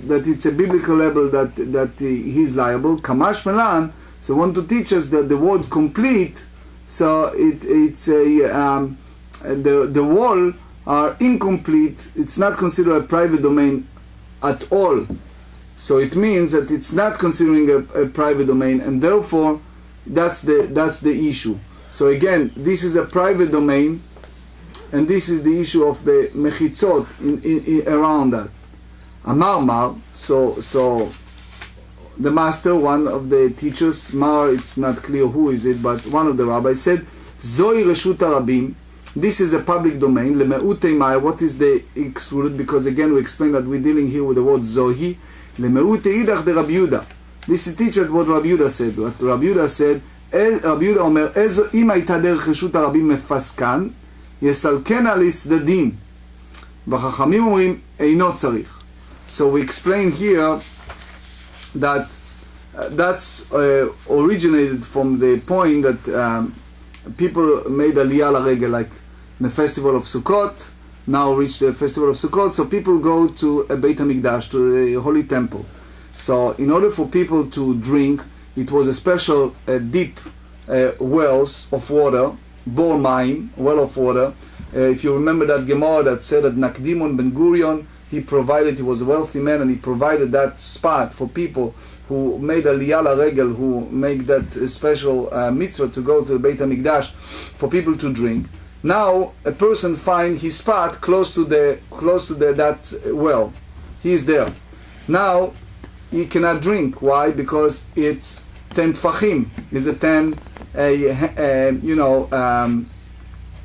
that it's a biblical level that he's liable. Kamash Melan. So want to teach us that the word complete. So it's a the wall are incomplete. It's not considered a private domain at all. So it means that it's not considering a private domain, and therefore that's the issue. So again, this is a private domain, and this is the issue of the mechitzot in around that. Amar Mar, so the master, one of the teachers, Mar, it's not clear who is it, but one of the rabbis said, Zoi Reshut Harabim, this is a public domain. Leme'utei Mai, what is the excluded? Because again, we explained that we're dealing here with the word Zohi. Leme'utei idach de Rabbi Yehuda. This is teacher what Rabbi Yehuda said. What Rabbi Yehuda said, Rabbi Yehuda omer, Ezo im הייתה דרך רשות הרבים מפסקן, יסלקן על הצדדים. והחכמים אומרים, אינו צריך. So we explain here that that's originated from the point that people made aliyah l'regel, like in the festival of Sukkot, now reached the festival of Sukkot, so people go to a Beit HaMikdash, to the Holy Temple. So in order for people to drink, it was a special deep wells of water, bor mayim, well of water. If you remember that Gemara that said that Nakdimon Ben Gurion, he was a wealthy man, and he provided that spot for people who made aliyah l'regel, who make that special mitzvah to go to the Beit HaMikdash for people to drink. Now a person finds his spot close to that well. He's there. Now he cannot drink. Why? Because it's 10 tfachim. It's a 10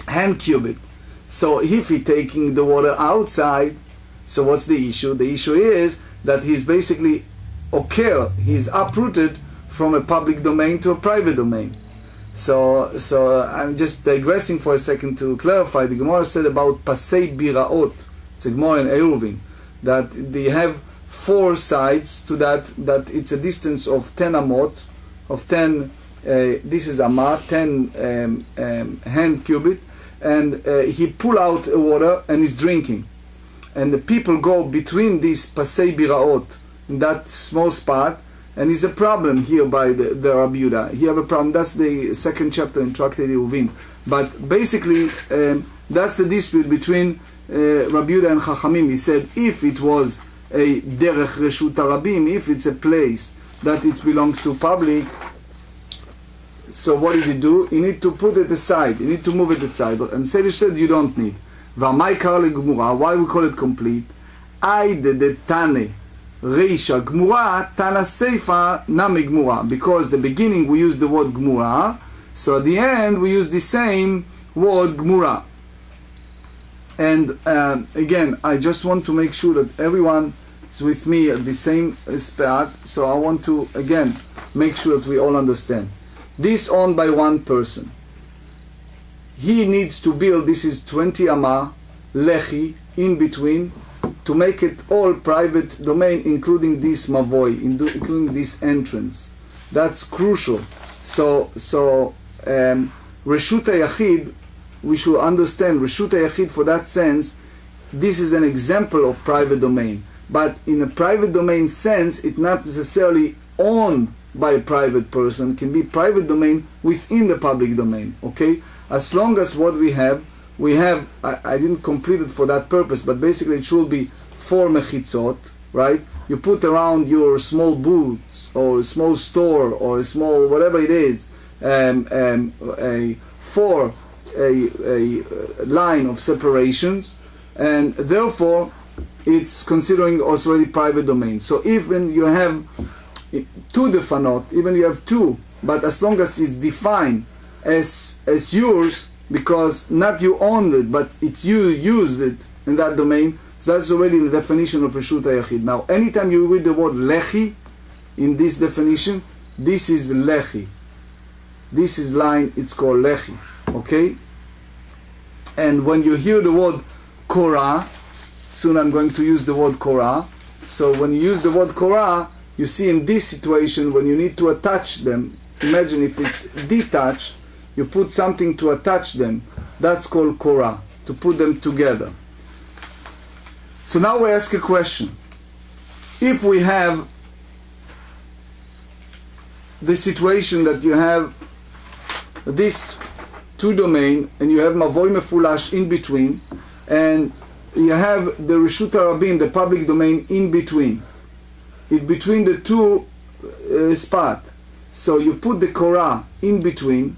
hand cubit. So if he's taking the water outside, so what's the issue? The issue is that he's basically he's uprooted from a public domain to a private domain. So I'm just digressing for a second to clarify. The Gemara said about pasei biraot. It's a Gemara in Eruvin, that they have 4 sides to that it's a distance of 10 amot, of 10. This is amah, 10 hand cubit, and he pull out water and is drinking. And the people go between these pasei biraot, in that small spot, And it's a problem here by the Rabbi Yehuda. He have a problem. That's the second chapter in Tractate Talmud. But basically, that's the dispute between Rabbi Yehuda and Chachamim. He said, if it was a derech reshut harabim, if it's a place that it belongs to public, so what did he do? You need to put it aside. You need to move it aside. And Sedish said, you don't need. V'amai kar le'gmura. Why we call it complete? Aide de tane. Reisha Gmura, Tana Seifa Nami Gmura. Because the beginning we use the word Gmura, so at the end we use the same word Gmura. And again, I just want to make sure that everyone is with me at the same spot, so I want to again make sure that we all understand. This owned by one person. He needs to build, this is 20 amma, lechi, in between, to make it all private domain, including this mavoy, including this entrance. That's crucial. So Reshut HaYachid, we should understand Reshut HaYachid for that sense. This is an example of private domain, but in a private domain sense, it's not necessarily owned by a private person. It can be private domain within the public domain. Okay, as long as what we have, I didn't complete it for that purpose, but basically it should be 4 mechitzot, right? You put around your small booths or a small store or a small whatever it is, a line of separations, and therefore it's considering also already private domain. So even you have 2 defanot, even you have 2, but as long as it's defined as yours, because not you owned it, but it's you use it in that domain, so that's already the definition of Reshut HaYachid. Now, anytime you read the word lechi in this definition, this is lechi. This is line, it's called lechi. Okay? And when you hear the word korah, soon I'm going to use the word korah. So when you use the word korah, you see in this situation, when you need to attach them, imagine if it's detached, you put something to attach them, that's called korah, to put them together. So now we ask a question. If we have the situation that you have this 2 domain, and you have mavoy mefulash in between, and you have the Reshut HaRabim, the public domain, in between. It's between the 2 spot. So you put the korah in between,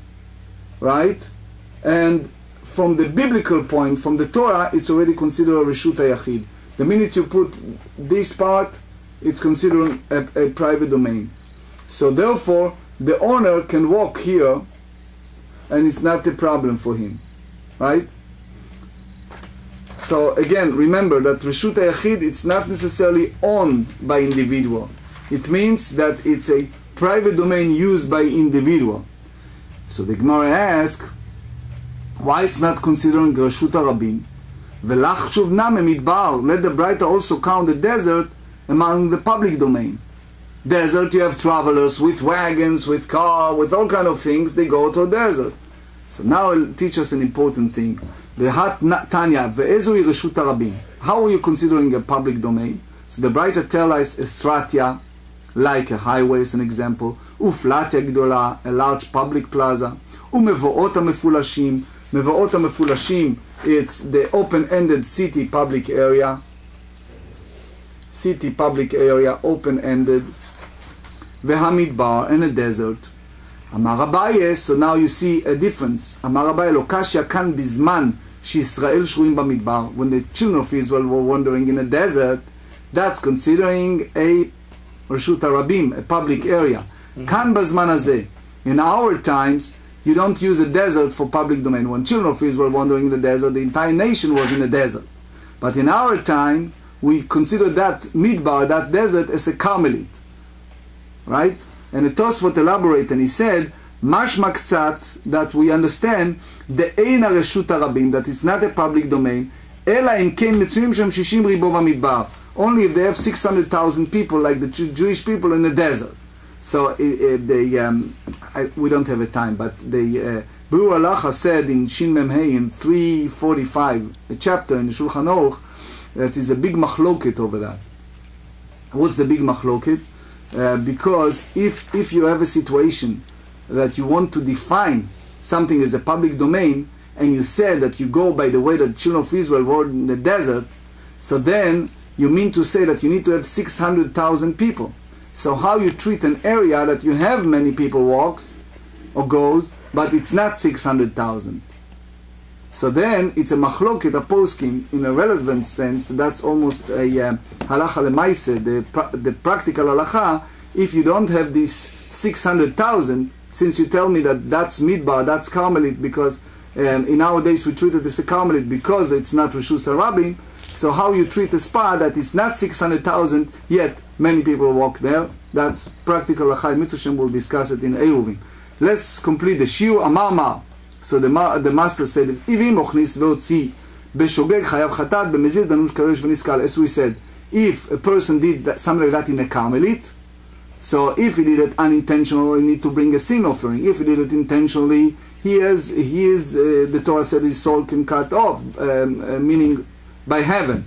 right? And from the biblical point, from the Torah, it's already considered a Reshut HaYachid. The minute you put this part, it's considered a private domain. So therefore, the owner can walk here, and it's not a problem for him, right? So again, remember that Reshut HaYachid, it's not necessarily owned by individual. It means that it's a private domain used by individual. So the Gemara asks, why it's not considering Reshut HaRabim? V'lach shuv name midbar. Let the Braita also count the desert among the public domain. Desert, you have travelers with wagons, with car, with all kind of things. They go to a desert. So now it'll teach us an important thing. The hat Tanya ve'ezui Reshut HaRabim. How are you considering a public domain? So the Braita tell us Estratya, like a highway is an example. Uflatya gdola, a large public plaza. Umevoot HaMefulashim. Mevoot HaMefulashim, it's the open-ended city public area. City public area, open-ended. Vehamidbar, and a desert. Amar Abaye, so now you see a difference. Amar Abaye, lo kashya kan bizman sheIsrael shruim bamidbar. When the children of Israel were wandering in a desert, that's considering a Reshut HaRabim, a public area. Kan bazman hazeh. In our times, you don't use a desert for public domain. When children of Israel were wandering in the desert, the entire nation was in a desert. But in our time, we consider that midbar, that desert, as a Carmelite. Right? And the Tosfot elaborate, and he said, mashma ktsat, that we understand the eina Reshut HaRabim, that it's not a public domain, ela im ken metzuim shem 60 ribo bamidbar. Only if they have 600,000 people, like the Jewish people in the desert. So we don't have a time, but the Bur Halacha said in Shin Mem Hey in 345, a chapter in the Shulchan Aruch, that is a big machloket over that. What's the big machloket? because if you have a situation that you want to define something as a public domain, and you said that you go by the way that the children of Israel were in the desert, so then you mean to say that you need to have 600,000 people. So how you treat an area that you have many people walks or goes, but it's not 600,000. So then it's a machloket, a poskim, in a relevant sense. That's almost a halacha lemaise, the practical halacha. If you don't have this 600,000, since you tell me that that's midbar, that's Carmelit, because in our days we treat it as a Carmelit because it's not Rishus Harabim. So how you treat a spa that it's not 600,000, yet many people walk there, that's practical halacha. Mitzvah will discuss it in Eruvim. Let's complete the shiur. Amar Mar. So the master said, Ivim ochnis ve'otzi b'shogeg chayav chatat b'mezid danush kadosh v'niskal. As we said, if a person did that, something like that in a Carmelit, so if he did it unintentionally, he need to bring a sin offering. If he did it intentionally, the Torah said his soul can cut off, meaning by heaven.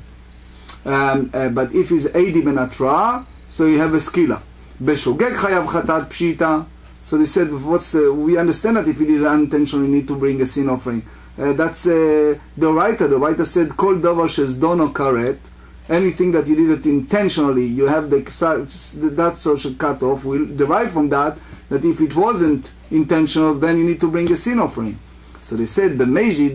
But if he's Eidi ben Atra, so you have a skila. B'shogeg chayav chatat pshita. So they said, we understand that if he did it unintentionally, you need to bring a sin offering. That's the writer. The writer said, Kol davar shezdono karet. Anything that you did it intentionally, you have that social cut-off. We'll derive from that if it wasn't intentional, then you need to bring a sin offering. So they said, if he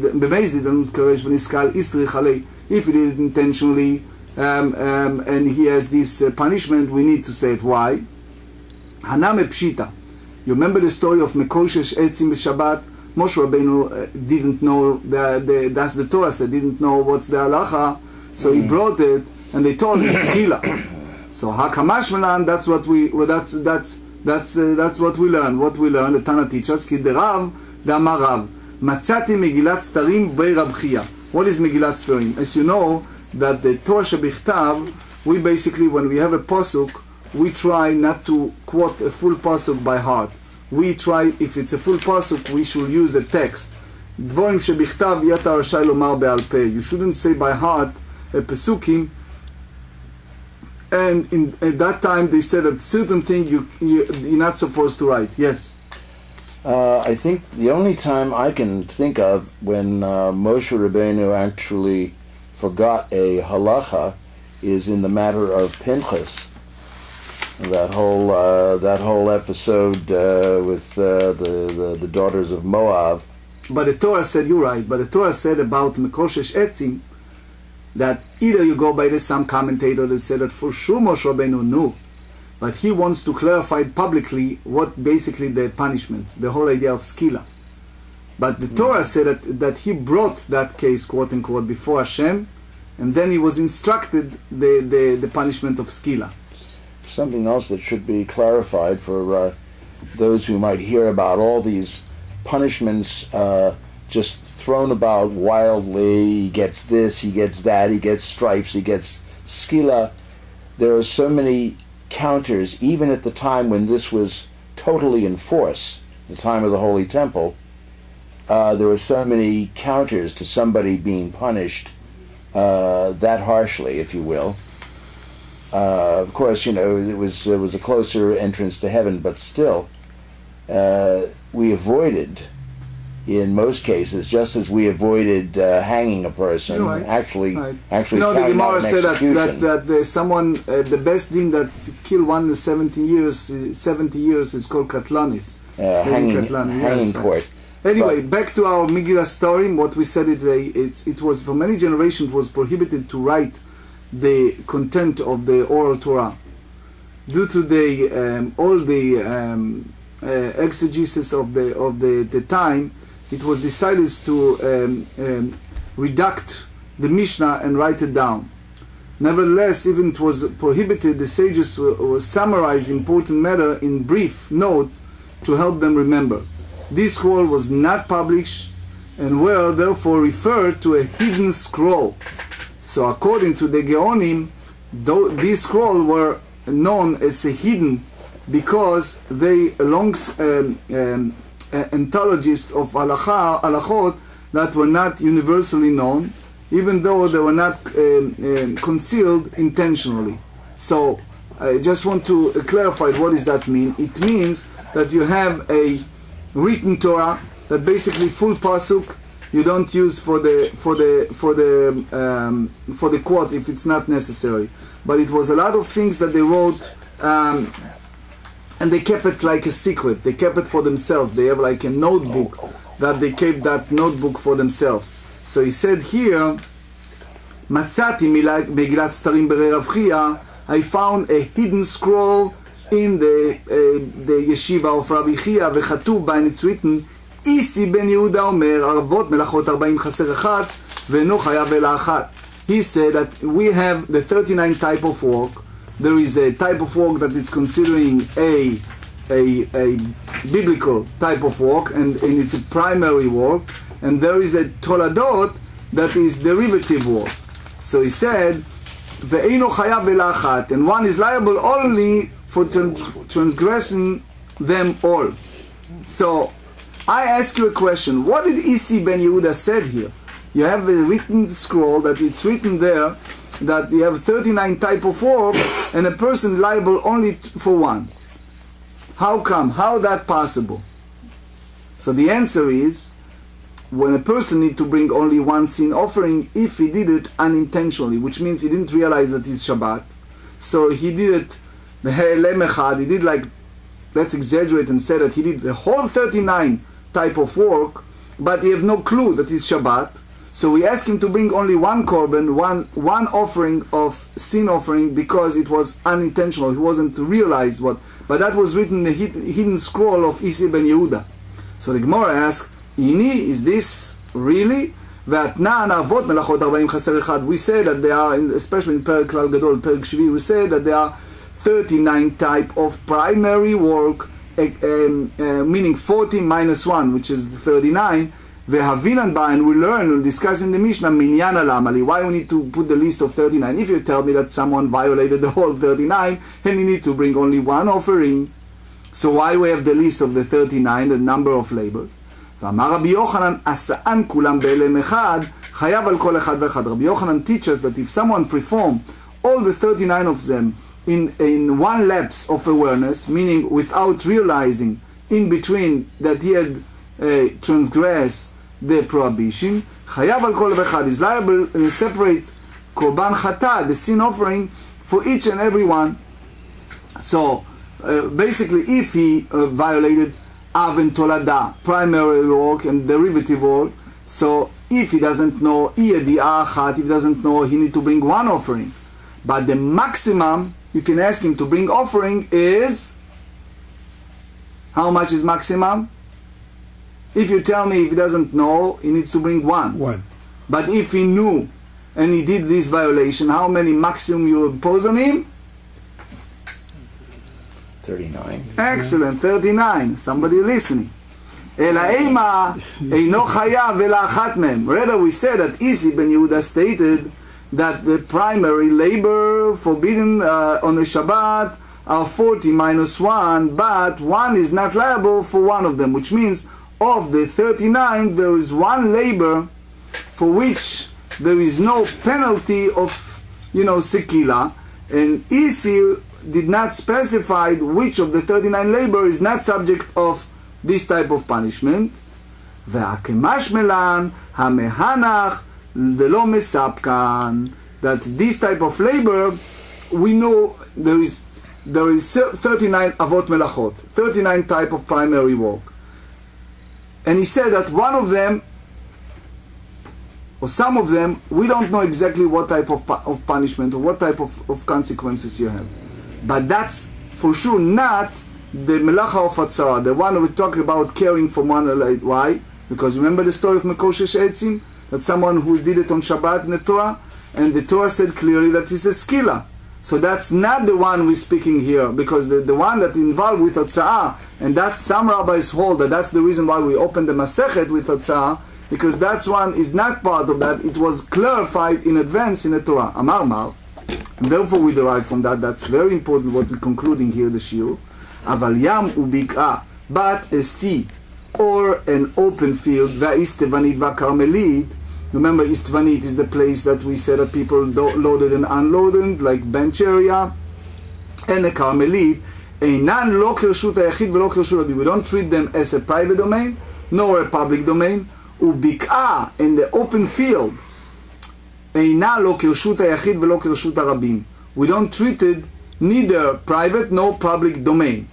did it intentionally, and he has this punishment, we need to say it. Why? Haname pshita. You remember the story of Mekoshesh Etzim Shabbat? Moshe Rabbeinu didn't know, that's the Torah said, didn't know what's the halacha, so he brought it, and they told him skila. So hakamash melan, that's what we learn. What we learn, the Tana teaches, ki derav damarav matzati Megillat Starim be'Rabchia. What is Megillat Starim? As you know, that the Torah shebichtav, we basically, when we have a pasuk, we try not to quote a full pasuk by heart. We try, if it's a full pasuk, we should use a text. Dvorim shebichtav yata rashai lomar be'al peh. You shouldn't say by heart a pesukim. And at that time they said that certain thing you're not supposed to write. Yes. I think the only time I can think of when Moshe Rabbeinu actually forgot a halacha is in the matter of Piנחas. That whole episode with the daughters of Moab. But the Torah said, you're right, but the Torah said about Mekoshesh Etzim that either you go by this, some commentator that said that for sure Moshe Rabbeinu knew, but he wants to clarify publicly what basically the punishment, the whole idea of skila. But the Torah said that he brought that case, quote unquote, before Hashem, and then he was instructed the punishment of skila. Something else that should be clarified for those who might hear about all these punishments just thrown about wildly. He gets this, he gets that, he gets stripes, he gets skila. There are so many counters, even at the time when this was totally in force, the time of the Holy Temple, there were so many counters to somebody being punished that harshly, if you will. Of course, it was a closer entrance to heaven, but still, we avoided, in most cases, just as we avoided hanging a person, actually. The Gemara said that someone, the best thing that kill one in 70 years is called katlanis. Hanging court. Anyway, back to our Megillah story. What we said it was for many generations was prohibited to write the content of the oral Torah due to all the exegesis of the time. It was decided to redact the Mishnah and write it down. Nevertheless, even it was prohibited, the sages were summarize important matter in brief note to help them remember. This scroll was not published and were therefore referred to a hidden scroll. So according to the Geonim, these scrolls were known as a hidden because they belongs anthologists of halachot that were not universally known, even though they were not concealed intentionally. So I just want to clarify what does that mean. It means that you have a written Torah that basically full pasuk you don't use for the quote if it's not necessary. But it was a lot of things that they wrote, and they kept it like a secret. They kept it for themselves. They have like a notebook that they kept that notebook for themselves. So he said here, מצאתי מגילת סתרים ברי רב חייא, I found a hidden scroll in the yeshiva of Rabbi חייא, וכתוב בה, and it's written, איסי בן יהודה אומר, ערבות מלאכות 40 חסר אחת, ואינו חייב אלא אחת. He said that we have the 39 type of work. There is a type of work that is considering a biblical type of work, and it's a primary work, and there is a toladot that is derivative work. So he said, ואינו חייב אלא אחת, and one is liable only for transgressing them all. So I ask you a question. What did Isi ben Yehuda said here? You have a written scroll that it's written there that you have 39 type of work and a person liable only for one. How come? How that possible? So the answer is, when a person need to bring only one sin offering, if he did it unintentionally, which means he didn't realize that it's Shabbat, so he did it, he did like, let's exaggerate and say that he did the whole 39 type of work, but he have no clue that it's Shabbat. So we ask him to bring only one korban, one offering of sin offering, because it was unintentional. He wasn't to realize what. But that was written in the hidden scroll of Isi ben Yehuda. So the Gemara asks, Ini, is this really? We say that they are, especially in Perek Klal Gadol, Perek Shvi, we say that there are 39 type of primary work, meaning 40 minus 1, which is 39. And we learn, we'll discuss in the Mishnah, why we need to put the list of 39. If you tell me that someone violated the whole 39, then you need to bring only one offering. So why we have the list of the 39, the number of labors? Rabbi Yochanan teaches that if someone perform all the 39 of them in one lapse of awareness, meaning without realizing in between that he had transgressed the prohibition, chayav al kol echad, is liable to separate korban chata, the sin offering, for each and every one. So basically, if he violated av and tolada, primary work and derivative work, so if he doesn't know if he doesn't know, he need to bring one offering. But the maximum you can ask him to bring offering is, how much is maximum? If you tell me if he doesn't know, he needs to bring one. But if he knew and he did this violation, how many maximum you impose on him? 39. Excellent, 39. Somebody listening. Rather, we said that Isi ben Yehuda stated that the primary labor forbidden on the Shabbat are 40 minus 1, but one is not liable for one of them, which means of the 39 there is one labor for which there is no penalty of sekila, and Isi did not specify which of the 39 labor is not subject of this type of punishment. That this type of labor, we know there is 39 avot melachot, 39 type of primary work. And he said that one of them, or some of them, we don't know exactly what type of punishment or what type of consequences you have. But that's for sure not the melacha of hוצאה, the one we talk about caring for one. Why? Because remember the story of Mekoshesh Etzim, that someone who did it on Shabbat in the Torah, and the Torah said clearly that it's a skila. So that's not the one we're speaking here, because the one that involved with hוצאה, and that some rabbis hold that that's the reason why we opened the Masechet with hוצאה, because that one is not part of that. It was clarified in advance in the Torah. Amar Mar. And therefore we derive from that. That's very important what we're concluding here, the shiur. Aval yam ubik'a, but a sea or an open field, va'istvanit va'karmelit. Remember, Istvanit is the place that we said that people loaded and unloaded, like bench area. and a Carmelite, אינן לא כרשות היחיד ולא כרשות הרבים. We don't treat them as a private domain, nor a public domain. ובקעה, in the open field, אינה לא כרשות היחיד ולא כרשות הרבים. We don't treat it neither private nor public domain.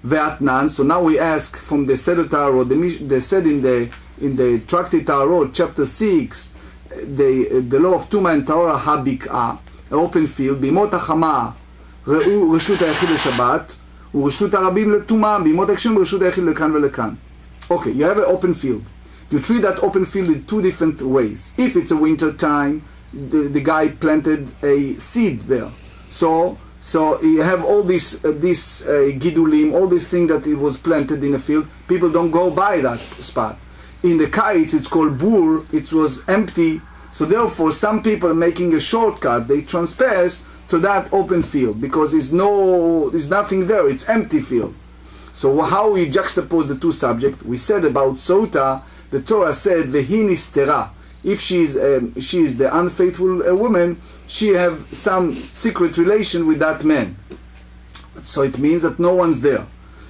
Ve'atnan, so now we ask from the Seder Tarot, they said in the Tractate Talmud, chapter 6, the law of Tuma and Tahora habik'a, open field, בימות החמה ראו רשות היחיד לשבת, ורשות הרבים לטומאה, בימות הגשם רשות היחיד לכאן ולכאן. Okay, you have an open field. You treat that open field in two different ways. If it's a winter time, the guy planted a seed there. So you have all this gidulim, all these things that it was planted in a field. People don't go by that spot. In the kites, it's called bur. It was empty. So therefore, some people are making a shortcut. They trespass to that open field because there's nothing there. It's empty field. So how we juxtapose the two subjects? We said about sota. The Torah said vehi nistera. If she is the unfaithful woman, she have some secret relation with that man. So it means that no one's there.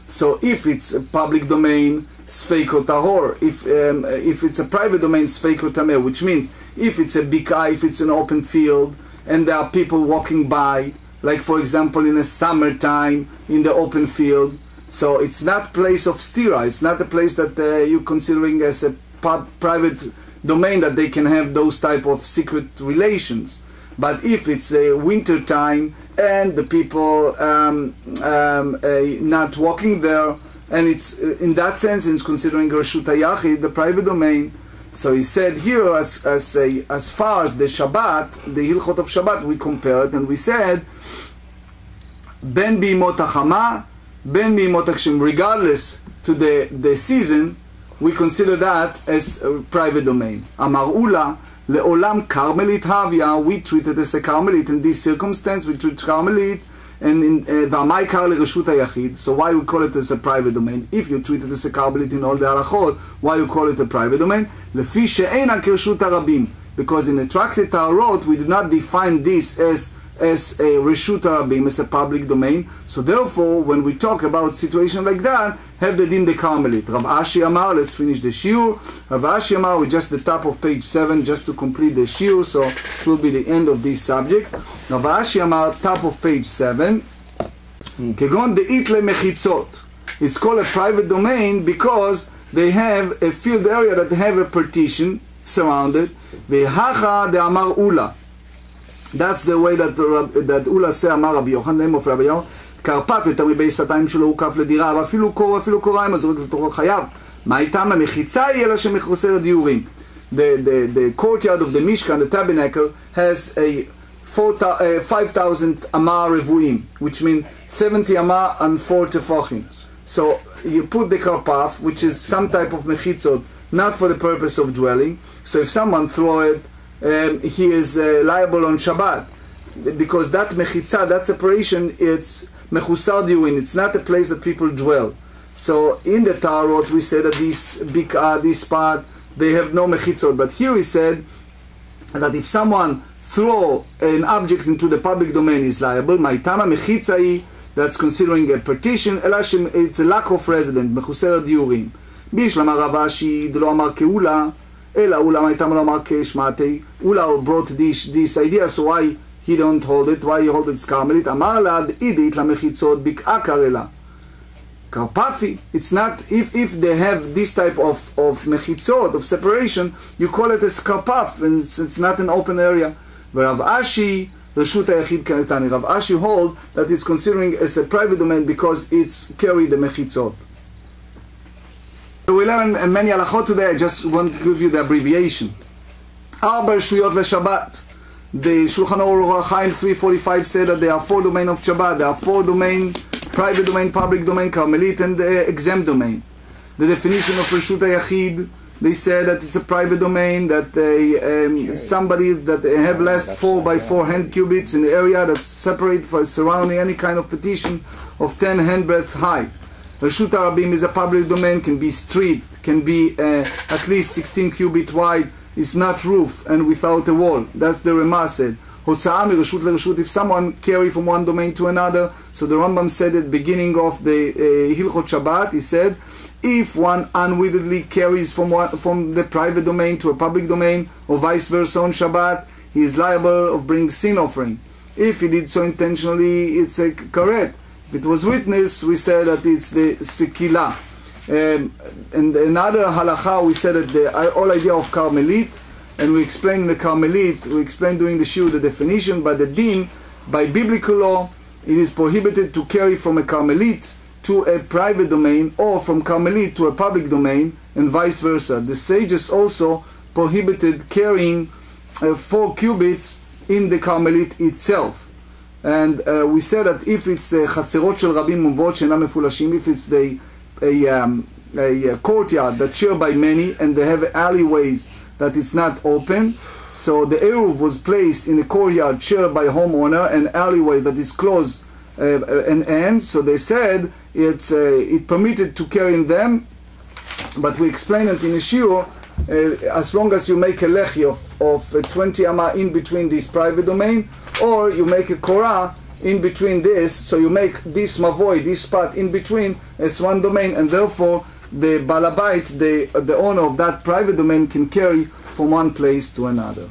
So if it's a public domain, sfeiko tahor. If it's a private domain, sfeiko tameh, which means if it's a bika, if it's an open field, and there are people walking by, like for example in a summertime in the open field, so it's not place of stira. It's not a place that you're considering as a private domain that they can have those type of secret relations. But if it's a winter time and the people not walking there, and it's in that sense it's considering Reshut HaYachid, the private domain. So he said here as far as the Shabbat, the Hilchot of Shabbat, we compared and we said Ben B'imot HaChama, Ben B'imot HaGshem, regardless to the season, we consider that as a private domain. Amar Ula, Le'olam Carmelit Havia, we treat it as a Carmelit. In this circumstance, we treat Carmelit, and in V'amai Kar L'Reshut HaYachid. So why we call it as a private domain? If you treat it as a Carmelit in all the halachot, why you call it a private domain? Lefi she'eina k'reshut harabim. Because in the Tractate Talmud, we do not define this as a Reshut Harabim, as a public domain. So therefore, when we talk about situation like that, have the din the Carmelit. Rav Ashi Amar, let's finish the shiur. Rav Ashi Amar, with just the top of page 7, just to complete the shiur, so it will be the end of this subject. Rav Ashi Amar, top of page 7. Kegon de'it le mechitzot. It's called a private domain because they have a field area that have a partition surrounded. Ve'hacha de Amar Ula. That's the way that Ula say אמר רבי יוחנן לאמור רבי יוחנן קרפף יותר מבעשתיים שלו הוקף לדירה ואפילו קוריים אז זורק לתוכו חייב מה איתם המחיצה היא אלא שמחוסר דיורים. The courtyard of the Mishkan, the tabernacle, has a 5,000 amah revuim, which means 70 amah and 4 tefachim. So you put the karpaf, which is some type of mechitzot, not for the purpose of dwelling. So if someone throw it, he is liable on Shabbat, because that mechitza, that separation, it's mechusar diurin. It's not a place that people dwell. So in the Tarot we said that this spot, they have no mechitzot. But here he said that if someone throw an object into the public domain, is liable. Ma'itama mechitzai, that's considering a partition. Elashim, it's a lack of resident. Mechusar diurin. Bishlama Ravashi delo amar keula. Ela Ula Ma'itama lo amar keshmatei. Ula brought this idea, so why he don't hold it? Why he hold it? Carmelit amar lad idit la mechitzot bik'a karela. Karpafi, it's not, if they have this type of mechitzot, of separation, you call it a karpaf, and it's not an open area. Rav Ashi, Reshut HaYachid Kanetani, Rav Ashi hold that it's considering as a private domain because it's carry the mechitzot. We learn many halachot today, I just want to give you the abbreviation. Arba Reshuyot LeShabbat. The Shulchan Aruch Chaim 345 said that there are 4 domains of Shabbat. There are 4 domains: private domain, public domain, Carmelit, and exempt domain. The definition of Reshut HaYachid, they said that it's a private domain, that somebody that have less 4 by 4 hand cubits in the area that's separate for surrounding any kind of petition of 10 handbreadth high. Reshut Harabim is a public domain, can be street, can be at least 16 cubit wide, is not roof and without a wall. That's the Ramah said. הוצאה מרשות לרשות, if someone carry from one domain to another. So the Rambam said at the beginning of the Hilchot Shabbat, he said, if one unwittingly carries from the private domain to a public domain, or vice versa on Shabbat, he is liable of bringing sin offering. If he did so intentionally, it's a karet. If it was witness, we said that it's the sekila. And another halacha, we said that the whole idea of Carmelit, and we explained in the Carmelit, we explained during the shiur the definition, by the din, by biblical law, it is prohibited to carry from a Carmelit to a private domain, or from Carmelit to a public domain, and vice versa. The sages also prohibited carrying 4 cubits in the Carmelit itself. And we said that if it's chatzerot shel rabim muvot she'enam mefulashim, if it's a courtyard that's shared by many and they have alleyways that is not open, so the eruv was placed in a courtyard shared by homeowner and alleyway that is closed and ends, so they said it permitted to carry in them, but we explained it in a shiur, as long as you make a lechi of 20 amma in between this private domain, or you make a korah in between this, so you make this mavoy, this spot in between as one domain, and therefore the balabait, the owner of that private domain, can carry from one place to another.